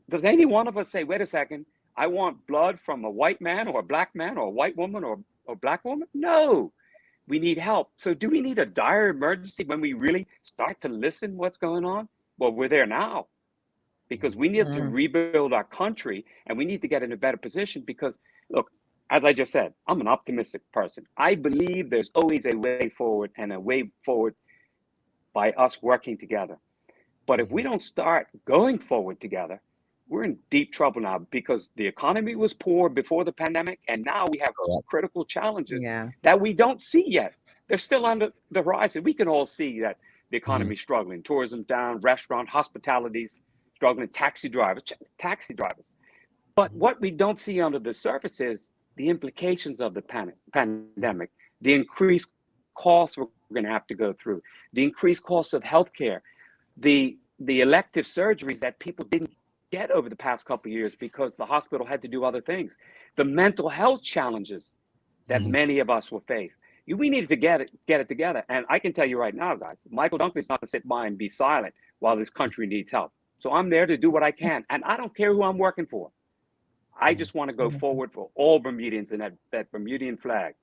does any one of us say, wait a second, I want blood from a white man or a black man or a white woman or a black woman? No, we need help. So do we need a dire emergency when we really start to listen what's going on? Well, we're there now, because we need to rebuild our country, and we need to get in a better position because, look, as I just said, I'm an optimistic person. I believe there's always a way forward, and a way forward by us working together. But if we don't start going forward together, we're in deep trouble now, because the economy was poor before the pandemic, and now we have critical challenges that we don't see yet. They're still on the horizon. We can all see that the economy is struggling. Tourism down, restaurant, hospitalities struggling, taxi drivers. But what we don't see under the surface is the implications of the pandemic, the increased costs we're going to have to go through, the increased costs of healthcare, the elective surgeries that people didn't get over the past couple of years because the hospital had to do other things, the mental health challenges that many of us will face. We needed to get it together. And I can tell you right now, guys, Michael Dunkley's not going to sit by and be silent while this country needs help. So I'm there to do what I can. And I don't care who I'm working for. I just want to go forward for all Bermudians in that Bermudian flag.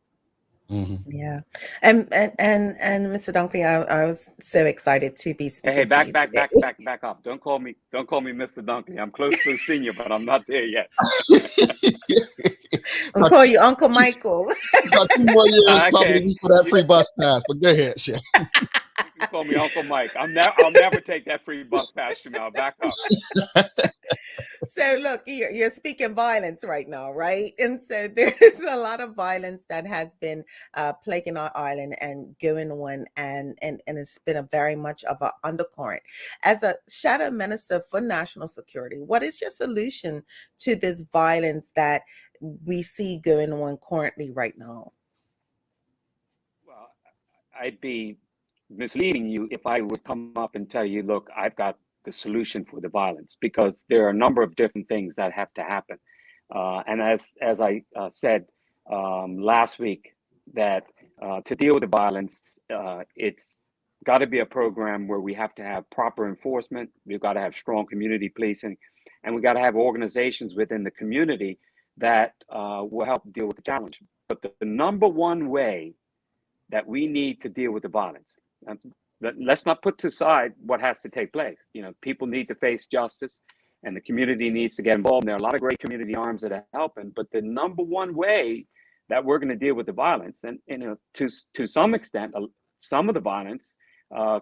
Yeah, and Mr. Dunkley, I was so excited to be speaking. Hey, back up! Don't call me Mr. Dunkley. I'm close to senior, but I'm not there yet. I'll call you Uncle Michael. He's got 2 more years probably for that free bus pass. But go ahead, Chef. You call me Uncle Mike. I'll never take that free bus pass from now. Back up. So look, you're speaking violence right now, right? And so there's a lot of violence that has been plaguing our island and going on, and it's been a very much of an undercurrent. As a shadow minister for national security, what is your solution to this violence that we see going on currently right now? I'd be misleading you if I would come up and tell you, look, I've got the solution for the violence, because there are a number of different things that have to happen. And as I said last week, that to deal with the violence, it's got to be a program where we have to have proper enforcement. We've got to have strong community policing, and we got to have organizations within the community that will help deal with the challenge. But the number one way that we need to deal with the violence, let's not put aside what has to take place. You know, people need to face justice, and the community needs to get involved. And there are a lot of great community arms that are helping, but the number one way that we're going to deal with the violence, and you know, to some extent, some of the violence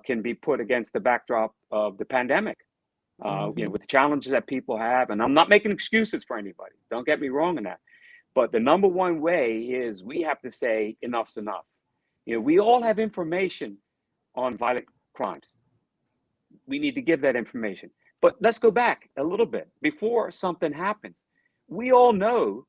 can be put against the backdrop of the pandemic. You know, with the challenges that people have, and I'm not making excuses for anybody. Don't get me wrong in that. But the number one way is we have to say enough's enough. You know, we all have information on violent crimes. We need to give that information. But let's go back a little bit before something happens. We all know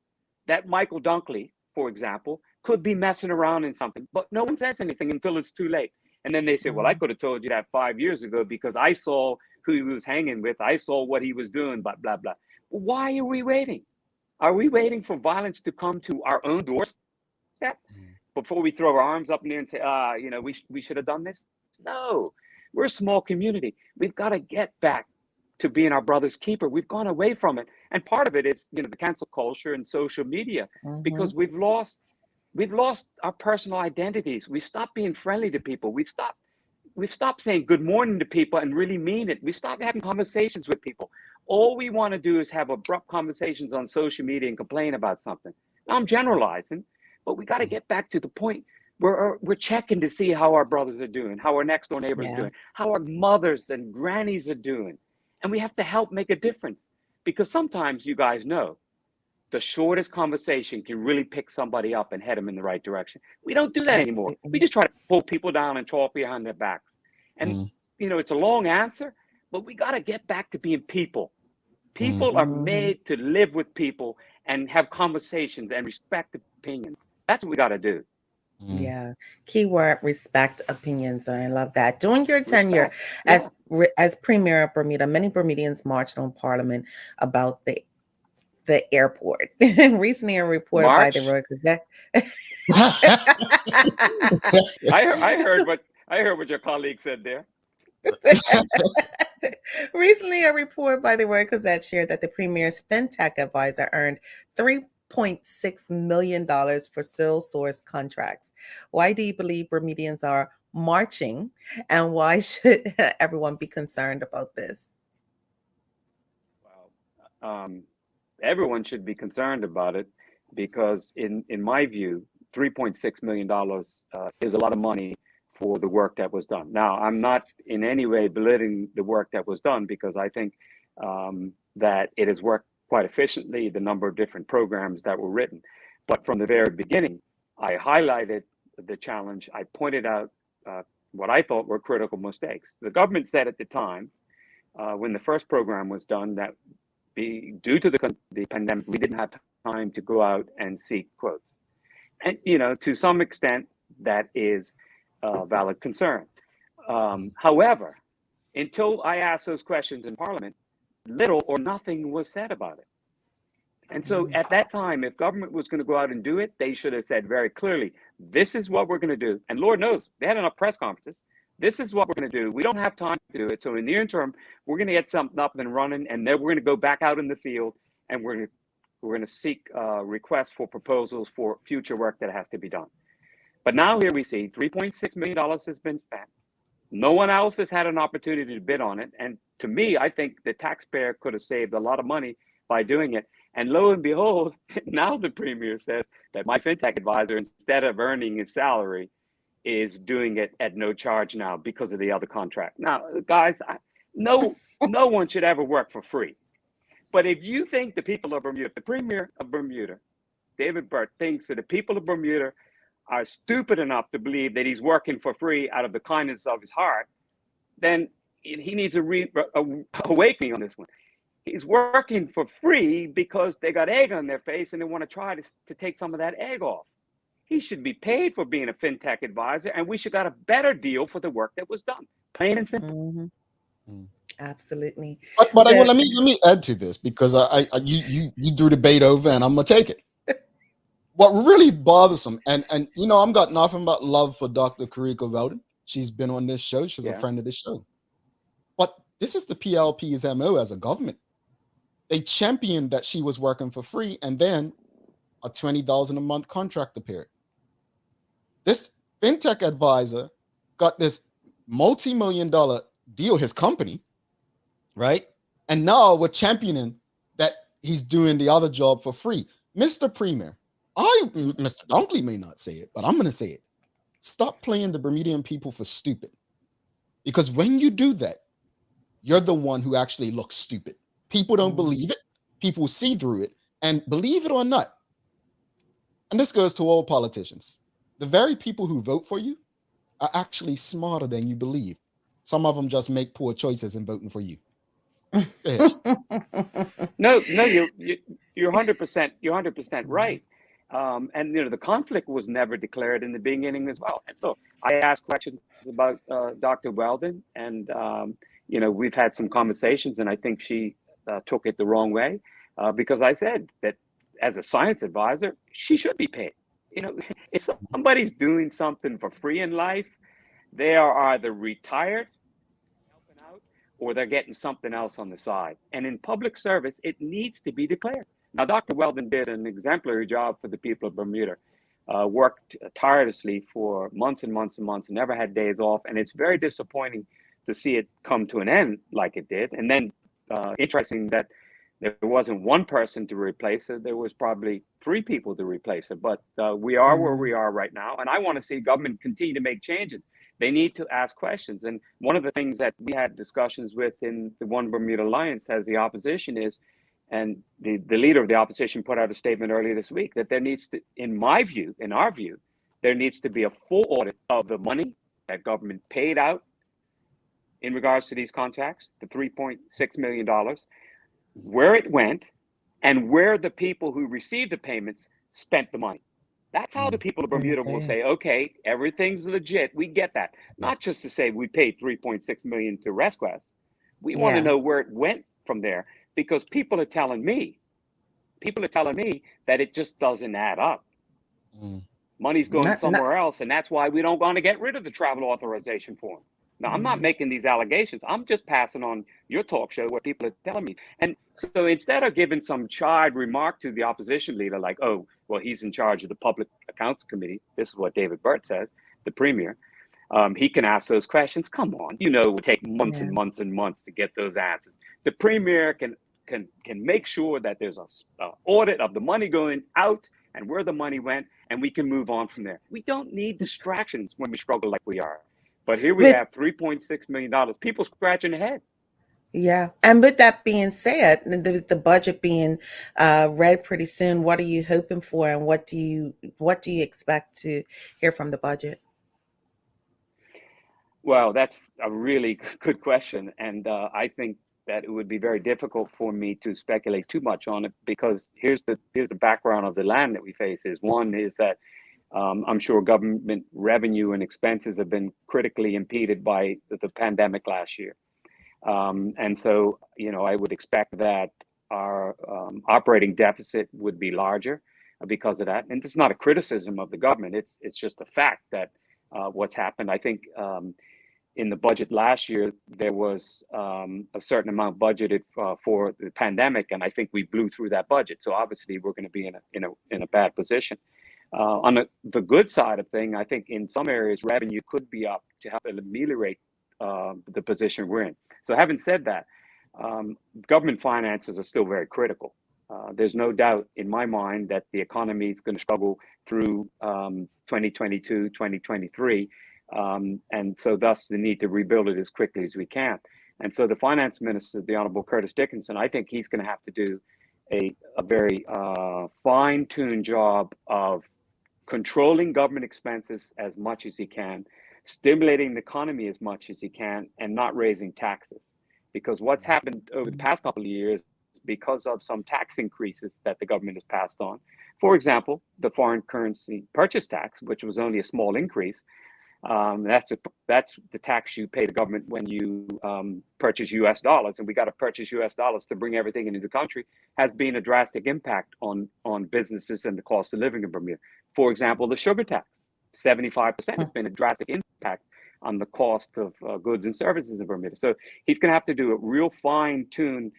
that Michael Dunkley, for example, could be messing around in something, but no one says anything until it's too late. And then they say, well, I could have told you that 5 years ago because I saw who he was hanging with. I saw what he was doing, blah, blah, blah. Why are we waiting? Are we waiting for violence to come to our own doorstep before we throw our arms up in the air and say, you know, we should have done this? No, we're a small community. We've got to get back to being our brother's keeper. We've gone away from it. And part of it is, you know, the cancel culture and social media, because we've lost our personal identities. We've stopped being friendly to people. We've stopped saying good morning to people and really mean it. We stopped having conversations with people. All we want to do is have abrupt conversations on social media and complain about something. Now, I'm generalizing, but we got to get back to the point where we're checking to see how our brothers are doing, how our next door neighbors are doing, how our mothers and grannies are doing. And we have to help make a difference, because sometimes, you guys know, the shortest conversation can really pick somebody up and head them in the right direction. We don't do that anymore. We just try to pull people down and talk behind their backs. And, you know, it's a long answer, but we got to get back to being people. People are made to live with people and have conversations and respect opinions. That's what we got to do. Yeah. Keyword, respect opinions. And I love that. During your tenure as Premier of Bermuda, many Bermudians marched on Parliament about the airport. Recently, a report by the Rogan I heard what your colleague said there. Recently, a report by the Royal Gazette shared that the Premier's fintech advisor earned $3.6 million for sole source contracts. Why do you believe Bermudians are marching, and why should everyone be concerned about this? Well, everyone should be concerned about it, because in my view, $3.6 million is a lot of money for the work that was done. Now, I'm not in any way belittling the work that was done, because I think that it has worked quite efficiently, the number of different programs that were written. But from the very beginning, I highlighted the challenge. I pointed out what I thought were critical mistakes. The government said at the time, when the first program was done, that due to the pandemic, we didn't have time to go out and seek quotes. And, you know, to some extent, that is a valid concern. However, until I asked those questions in Parliament, little or nothing was said about it. And so at that time, if government was going to go out and do it, they should have said very clearly, this is what we're going to do. And Lord knows, they had enough press conferences. This is what we're going to do. We don't have time to do it. So in the interim, we're going to get something up and running, and then we're going to go back out in the field, and we're going to seek requests for proposals for future work that has to be done. But now here we see $3.6 million has been spent. No one else has had an opportunity to bid on it. And to me, I think the taxpayer could have saved a lot of money by doing it. And lo and behold, now the Premier says that my fintech advisor, instead of earning his salary, is doing it at no charge now because of the other contract. Now, guys, no one should ever work for free. But if you think the people of Bermuda, the Premier of Bermuda, David Burt, thinks that the people of Bermuda are stupid enough to believe that he's working for free out of the kindness of his heart, then he needs a awakening on this one. He's working for free because they got egg on their face and they want to try to take some of that egg off. he should be paid for being a fintech advisor, and we should got a better deal for the work that was done. Plain and simple. Mm-hmm. Absolutely. But let me add to this, because you threw the bait over, and I'm gonna take it. What really bothersome, and I'm got nothing but love for Dr. Karika Weldon. She's been on this show. She's a friend of this show. But this is the PLP's MO as a government. They championed that she was working for free, and then a $20,000 a month contract appeared. This fintech advisor got this multi-million-dollar deal, his company, right? And now we're championing that he's doing the other job for free. Mr. Premier, Mr. Dunkley may not say it, but I'm going to say it. Stop playing the Bermudian people for stupid. Because when you do that, you're the one who actually looks stupid. People don't believe it. People see through it. And believe it or not, and this goes to all politicians, the very people who vote for you are actually smarter than you believe. Some of them just make poor choices in voting for you. No, you're 100%. You're 100% right. And the conflict was never declared in the beginning as well. And so I asked questions about Dr. Weldon, and we've had some conversations, and I think she took it the wrong way, because I said that as a science advisor, she should be paid. If somebody's doing something for free in life, they are either retired, helping out, or they're getting something else on the side. And in public service, it needs to be declared. Now, Dr. Weldon did an exemplary job for the people of Bermuda, worked tirelessly for months and months and months, and never had days off. And it's very disappointing to see it come to an end like it did. And then interesting that there wasn't one person to replace her. There was probably 3 people to replace her. But we are where we are right now. And I want to see government continue to make changes. They need to ask questions. And one of the things that we had discussions with in the One Bermuda Alliance as the opposition is, and the leader of the opposition put out a statement earlier this week, that there needs to, in our view, there needs to be a full audit of the money that government paid out in regards to these contracts, the $3.6 million, where it went, and where the people who received the payments spent the money. That's how the people of Bermuda will say, okay, everything's legit. We get that. Not just to say we paid $3.6 million to ResQuest. We want to know where it went from there, because people are telling me that it just doesn't add up. Money's going somewhere else, and that's why we don't want to get rid of the travel authorization form. Now, I'm not making these allegations. I'm just passing on your talk show what people are telling me. And so instead of giving some chide remark to the opposition leader, like, oh, well, he's in charge of the Public Accounts Committee. This is what David Burt says, the premier. He can ask those questions. Come on, it would take months and months and months to get those answers. The premier can make sure that there's an audit of the money going out and where the money went, and we can move on from there. We don't need distractions when we struggle like we are. But here we have $3.6 million. People scratching their head. Yeah. And with that being said, the budget being read pretty soon, what are you hoping for, and what do you expect to hear from the budget? Well, that's a really good question. And I think that it would be very difficult for me to speculate too much on it, because here's the background of the land that we face is, one is that I'm sure government revenue and expenses have been critically impeded by the pandemic last year. And so, I would expect that our operating deficit would be larger because of that. And it's not a criticism of the government. It's just a fact that what's happened. I think in the budget last year, there was a certain amount budgeted for the pandemic, and I think we blew through that budget. So obviously, we're going to be in a bad position. On the good side of thing, I think in some areas revenue could be up to help ameliorate the position we're in. So having said that, government finances are still very critical. There's no doubt in my mind that the economy is going to struggle through 2022, 2023. And so thus the need to rebuild it as quickly as we can. And so the finance minister, the Honorable Curtis Dickinson, I think he's going to have to do a very fine-tuned job of controlling government expenses as much as he can, stimulating the economy as much as he can, and not raising taxes. Because what's happened over the past couple of years because of some tax increases that the government has passed on. For example, the foreign currency purchase tax, which was only a small increase. That's the tax you pay the government when you purchase U.S. dollars, and we got to purchase U.S. dollars to bring everything into the country, has been a drastic impact on businesses and the cost of living in Bermuda. For example, the sugar tax, 75% has been a drastic impact on the cost of goods and services in Bermuda. So he's going to have to do a real fine-tuned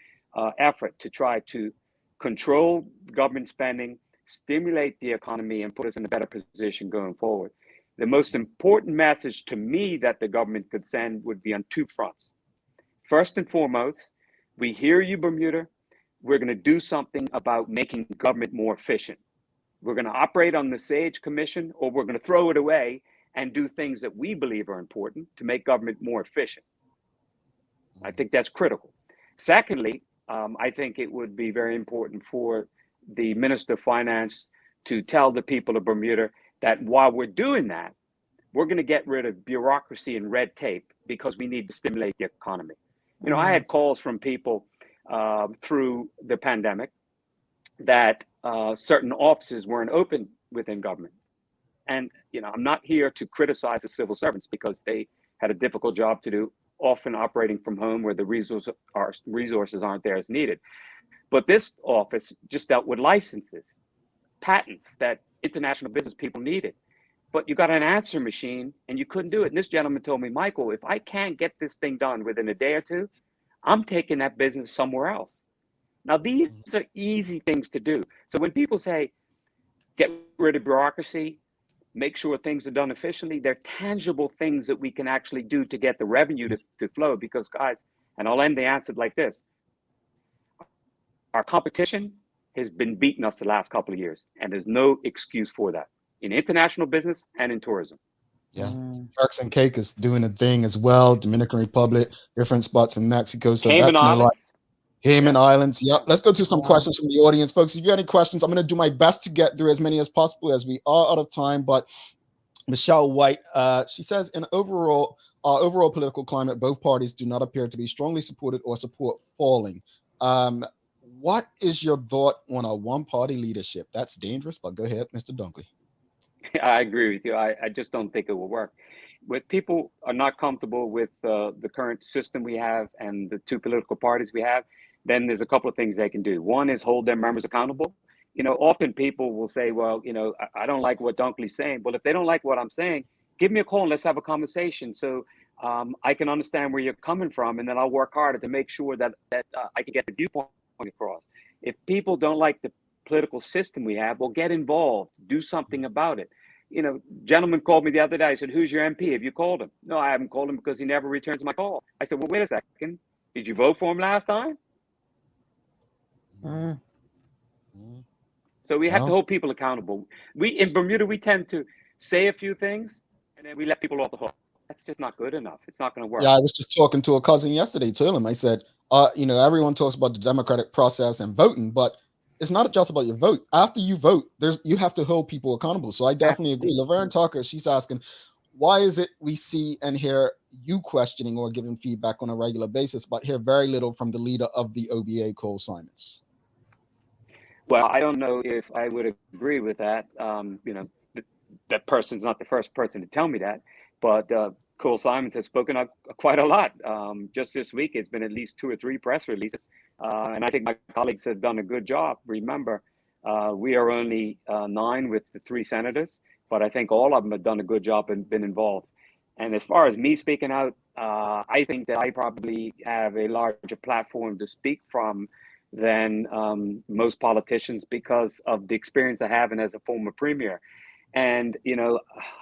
effort to try to control government spending, stimulate the economy, and put us in a better position going forward. The most important message to me that the government could send would be on two fronts. First and foremost, we hear you, Bermuda. We're going to do something about making government more efficient. We're going to operate on the SAGE Commission, or we're going to throw it away and do things that we believe are important to make government more efficient. I think that's critical. Secondly, I think it would be very important for the Minister of Finance to tell the people of Bermuda that while we're doing that, we're going to get rid of bureaucracy and red tape because we need to stimulate the economy. You know, I had calls from people through the pandemic that certain offices weren't open within government. And, you know, I'm not here to criticize the civil servants because they had a difficult job to do, often operating from home where the resources aren't there as needed. But this office just dealt with licenses, patents that international business people needed. But you got an answer machine and you couldn't do it. And this gentleman told me, Michael, if I can't get this thing done within a day or two, I'm taking that business somewhere else. Now, these are easy things to do. So when people say, get rid of bureaucracy, make sure things are done efficiently, they're tangible things that we can actually do to get the revenue to flow. Because, guys, and I'll end the answer like this. Our competition has been beating us the last couple of years, and there's no excuse for that in international business and in tourism. Yeah, Turks and Caicos doing a thing as well. Dominican Republic, different spots in Mexico. So Cayman that's Islands. Cayman Islands. Yep. Let's go to some questions from the audience, folks. If you have any questions, I'm going to do my best to get through as many as possible as we are out of time. But Michelle White, she says, in our overall political climate, both parties do not appear to be strongly supported or support falling. What is your thought on a one-party leadership? That's dangerous, but go ahead, Mr. Dunkley. I agree with you. I just don't think it will work. When people are not comfortable with the current system we have and the two political parties we have, then there's a couple of things they can do. One is hold their members accountable. You know, often people will say, well, you know, I don't like what Dunkley's saying. Well, if they don't like what I'm saying, give me a call and let's have a conversation so I can understand where you're coming from, and then I'll work harder to make sure that I can get the viewpoint across. If people don't like the political system we have, well, get involved, do something about it. You know, gentleman called me the other day. I said, who's your MP? Have you called him? No, I haven't called him because he never returns my call. I said, well, wait a second. Did you vote for him last time? So we have to hold people accountable. In Bermuda, we tend to say a few things and then we let people off the hook. That's just not good enough. It's not going to work. Yeah, I was just talking to a cousin yesterday, to him. I said, you know, everyone talks about the democratic process and voting, but it's not just about your vote. After you vote, you have to hold people accountable. So I definitely agree. Laverne Tucker, she's asking, why is it we see and hear you questioning or giving feedback on a regular basis, but hear very little from the leader of the OBA, Cole Simons? Well, I don't know if I would agree with that. You know, that person's not the first person to tell me that, but Cole Simons has spoken up quite a lot. Just this week, it's been at least 2 or 3 press releases. And I think my colleagues have done a good job. Remember, we are only 9 with the 3 senators, but I think all of them have done a good job and been involved. And as far as me speaking out, I think that I probably have a larger platform to speak from than most politicians because of the experience I have and as a former premier. And, you know,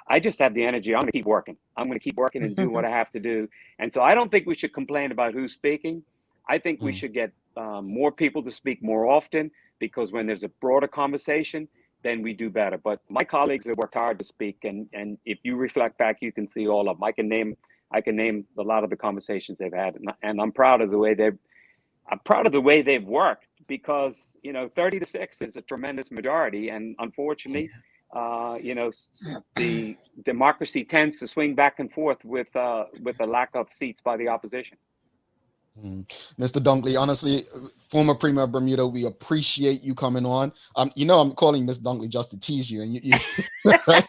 I just have the energy. I'm going to keep working. I'm going to keep working and do what I have to do. And so I don't think we should complain about who's speaking. I think we should get more people to speak more often, because when there's a broader conversation, then we do better. But my colleagues have worked hard to speak. And if you reflect back, you can see all of them. I can name a lot of the conversations they've had. And I'm proud of the way they've worked, because, you know, 30-6 is a tremendous majority. And unfortunately, you know, the democracy tends to swing back and forth with a lack of seats by the opposition. Mr. Dunkley, honestly, former Premier of Bermuda, we appreciate you coming on. I'm calling Miss Dunkley just to tease you, and you right?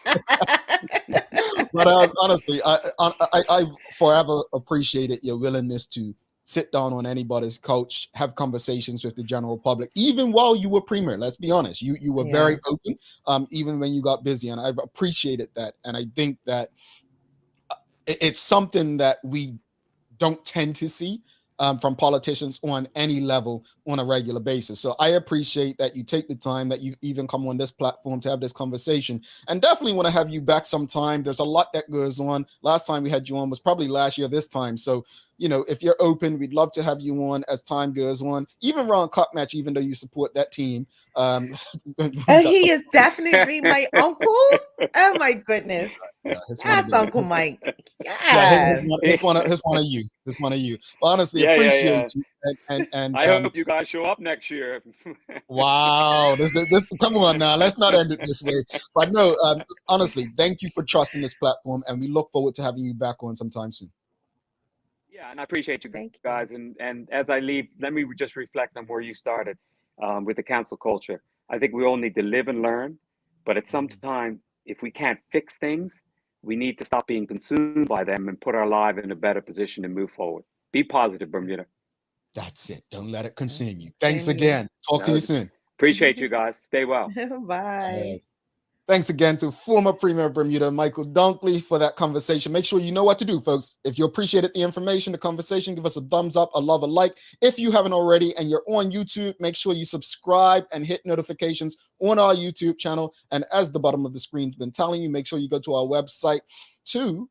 But honestly, I've forever appreciated your willingness to sit down on anybody's couch, have conversations with the general public, even while you were Premier. Let's be honest, you were very open, even when you got busy, and I've appreciated that. And I think that it's something that we don't tend to see from politicians on any level on a regular basis. So I appreciate that you take the time, that you even come on this platform to have this conversation, and definitely want to have you back sometime. There's a lot that goes on. Last time we had you on was probably last year this time. So, if you're open, we'd love to have you on as time goes on, even around Cup Match, even though you support that team. He is definitely my uncle. Oh my goodness. Yes, Uncle Mike. Yes. It's one of you. It's one of you. But honestly, appreciate you. And I hope you guys show up next year. Wow. This come on now. Let's not end it this way. But no, honestly, thank you for trusting this platform, and we look forward to having you back on sometime soon. Yeah, and I appreciate you guys. And as I leave, let me just reflect on where you started with the council culture. I think we all need to live and learn, but at some time, if we can't fix things, we need to stop being consumed by them and put our life in a better position and move forward. Be positive, Bermuda. That's it. Don't let it consume you. Thanks again. Talk to you soon. Appreciate you guys. Stay well. Bye. Thanks again to former Premier of Bermuda, Michael Dunkley, for that conversation. Make sure you know what to do, folks. If you appreciated the information, the conversation, give us a thumbs up, a love, a like. If you haven't already and you're on YouTube, make sure you subscribe and hit notifications on our YouTube channel. And as the bottom of the screen's been telling you, make sure you go to our website to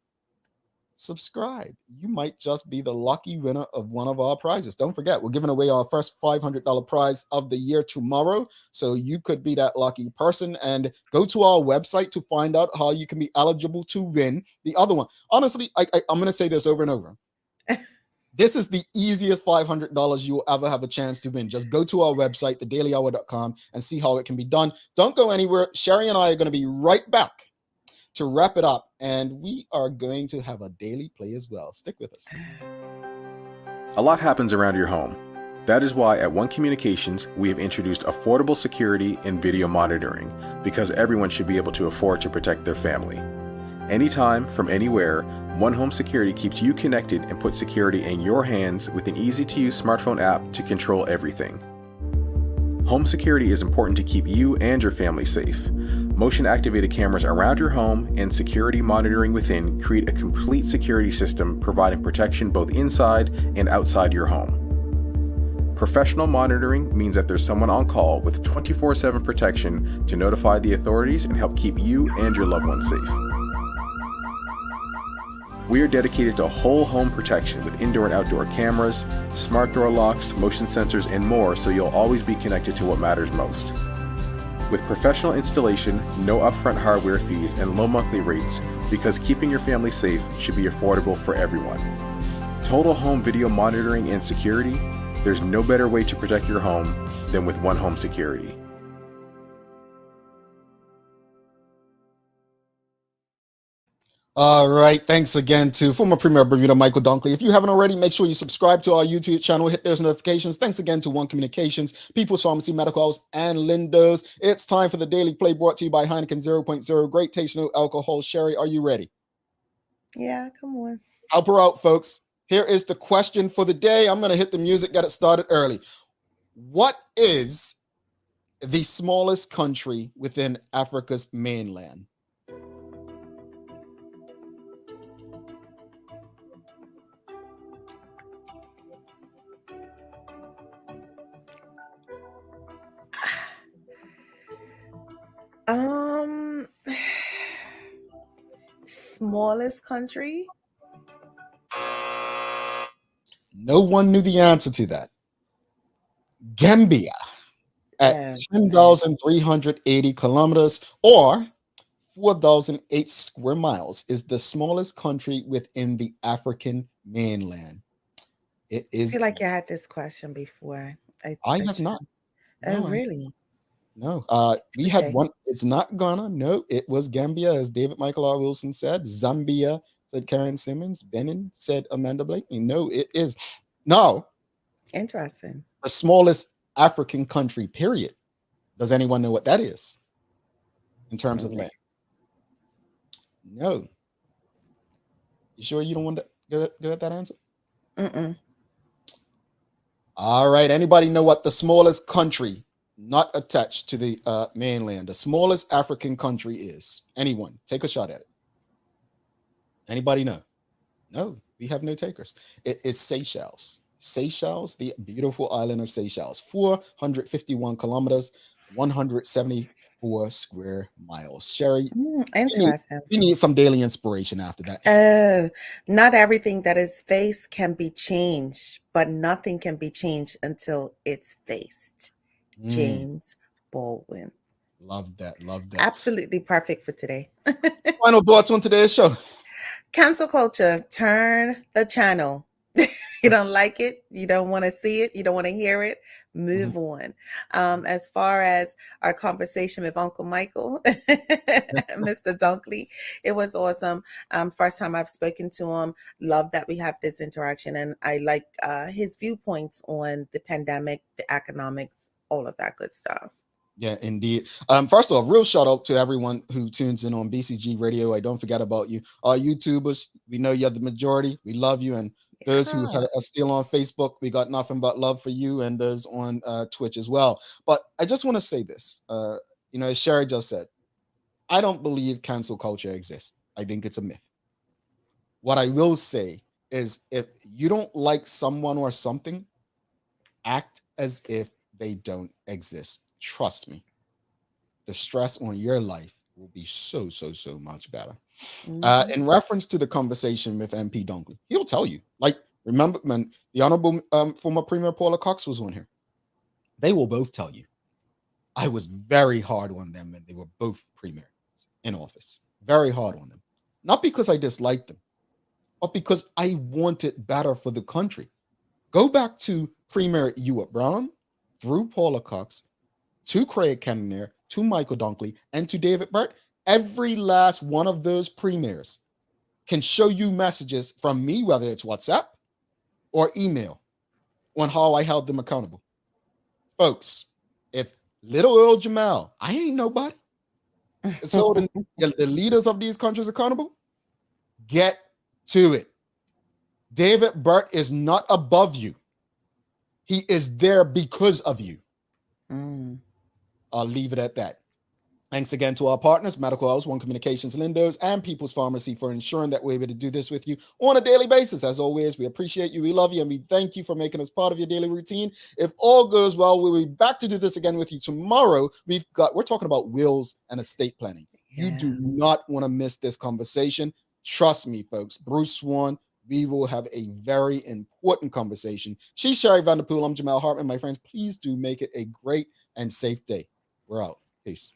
subscribe. You might just be the lucky winner of one of our prizes. Don't forget, we're giving away our first $500 prize of the year tomorrow. So you could be that lucky person, and go to our website to find out how you can be eligible to win the other one. Honestly, I'm going to say this over and over. This is the easiest $500 you will ever have a chance to win. Just go to our website, thedailyhour.com, and see how it can be done. Don't go anywhere. Sherry and I are going to be right back to wrap it up, and we are going to have a daily play as well. Stick with us. A lot happens around your home. That is why at One Communications, we have introduced affordable security and video monitoring, because everyone should be able to afford to protect their family. Anytime, from anywhere, One Home Security keeps you connected and puts security in your hands with an easy-to-use smartphone app to control everything. Home security is important to keep you and your family safe. Motion-activated cameras around your home and security monitoring within create a complete security system, providing protection both inside and outside your home. Professional monitoring means that there's someone on call with 24/7 protection to notify the authorities and help keep you and your loved ones safe. We are dedicated to whole home protection with indoor and outdoor cameras, smart door locks, motion sensors, and more, so you'll always be connected to what matters most. With professional installation, no upfront hardware fees, and low monthly rates, because keeping your family safe should be affordable for everyone. Total home video monitoring and security, there's no better way to protect your home than with One Home Security. All right. Thanks again to former Premier of Bermuda, Michael Dunkley. If you haven't already, make sure you subscribe to our YouTube channel, hit those notifications. Thanks again to One Communications, People's Pharmacy, Medical House, and Lindo's. It's time for the Daily Play, brought to you by Heineken 0.0. Great taste, no alcohol. Sherry, are you ready? Yeah, come on. Help her out, folks. Here is the question for the day. I'm going to hit the music, get it started early. What is the smallest country within Africa's mainland? Smallest country? No one knew the answer to that. Gambia at 10,380 kilometers or 4,008 square miles is the smallest country within the African mainland. It is. I feel like you had this question before. I have not. Oh, really? No, we had one. It's not Ghana. No, it was Gambia, as David Michael R. Wilson said. Zambia, said Karen Simmons. Benin, said Amanda Blakely. No, it is. Now, Interesting. The smallest African country, period. Does anyone know what that is in terms of land? No. You sure you don't want to get that answer? Mm-mm. All right. Anybody know what the smallest country not attached to the mainland, the smallest African country is? Anyone? Take a shot at it. Anybody know? No, we have no takers. It is Seychelles. Seychelles, the beautiful island of Seychelles, 451 kilometers, 174 square miles. Sherry, Interesting. you need some daily inspiration after that. Not everything that is faced can be changed, but nothing can be changed until it's faced. James Baldwin. Love that. Love that. Absolutely perfect for today. Final thoughts on today's show. Cancel culture. Turn the channel. You don't like it, you don't want to see it, you don't want to hear it, move on. As far as our conversation with Uncle Michael, Mr. Dunkley, it was awesome. First time I've spoken to him. Love that we have this interaction, and I like his viewpoints on the pandemic, the economics, all of that good stuff. Yeah, indeed. First of all, real shout out to everyone who tunes in on BCG Radio. I don't forget about you. Our YouTubers, we know you're the majority. We love you. And those who are still on Facebook, we got nothing but love for you, and those on Twitch as well. But I just want to say this, as Sherry just said, I don't believe cancel culture exists. I think it's a myth. What I will say is, if you don't like someone or something, act as if they don't exist. Trust me, the stress on your life will be so much better. In reference to the conversation with MP Dunkley, he'll tell you, like, remember when the Honorable former Premier Paula Cox was on here, they will both tell you I was very hard on them when they were both premiers in office. Very hard on them. Not because I disliked them, but because I wanted better for the country. Go back to Premier Ewart Brown, through Paula Cox, to Craig Kenner, to Michael Dunkley, and to David Burt. Every last one of those premiers can show you messages from me, whether it's WhatsApp or email, on how I held them accountable. Folks, if little Earl Jamal, I ain't nobody, is holding the leaders of these countries accountable, get to it. David Burt is not above you. He is there because of you. I'll leave it at that. Thanks again to our partners, Medical House, One Communications, Lindos, and People's Pharmacy, for ensuring that we're able to do this with you on a daily basis. As always, we appreciate you, we love you, and we thank you for making us part of your daily routine. If all goes well, we'll be back to do this again with you tomorrow. We're talking about wills and estate planning. You do not want to miss this conversation. Trust me, folks. Bruce Swan, we will have a very important conversation. She's Sherry Vanderpool. I'm Jamal Hartman. My friends, please do make it a great and safe day. We're out. Peace.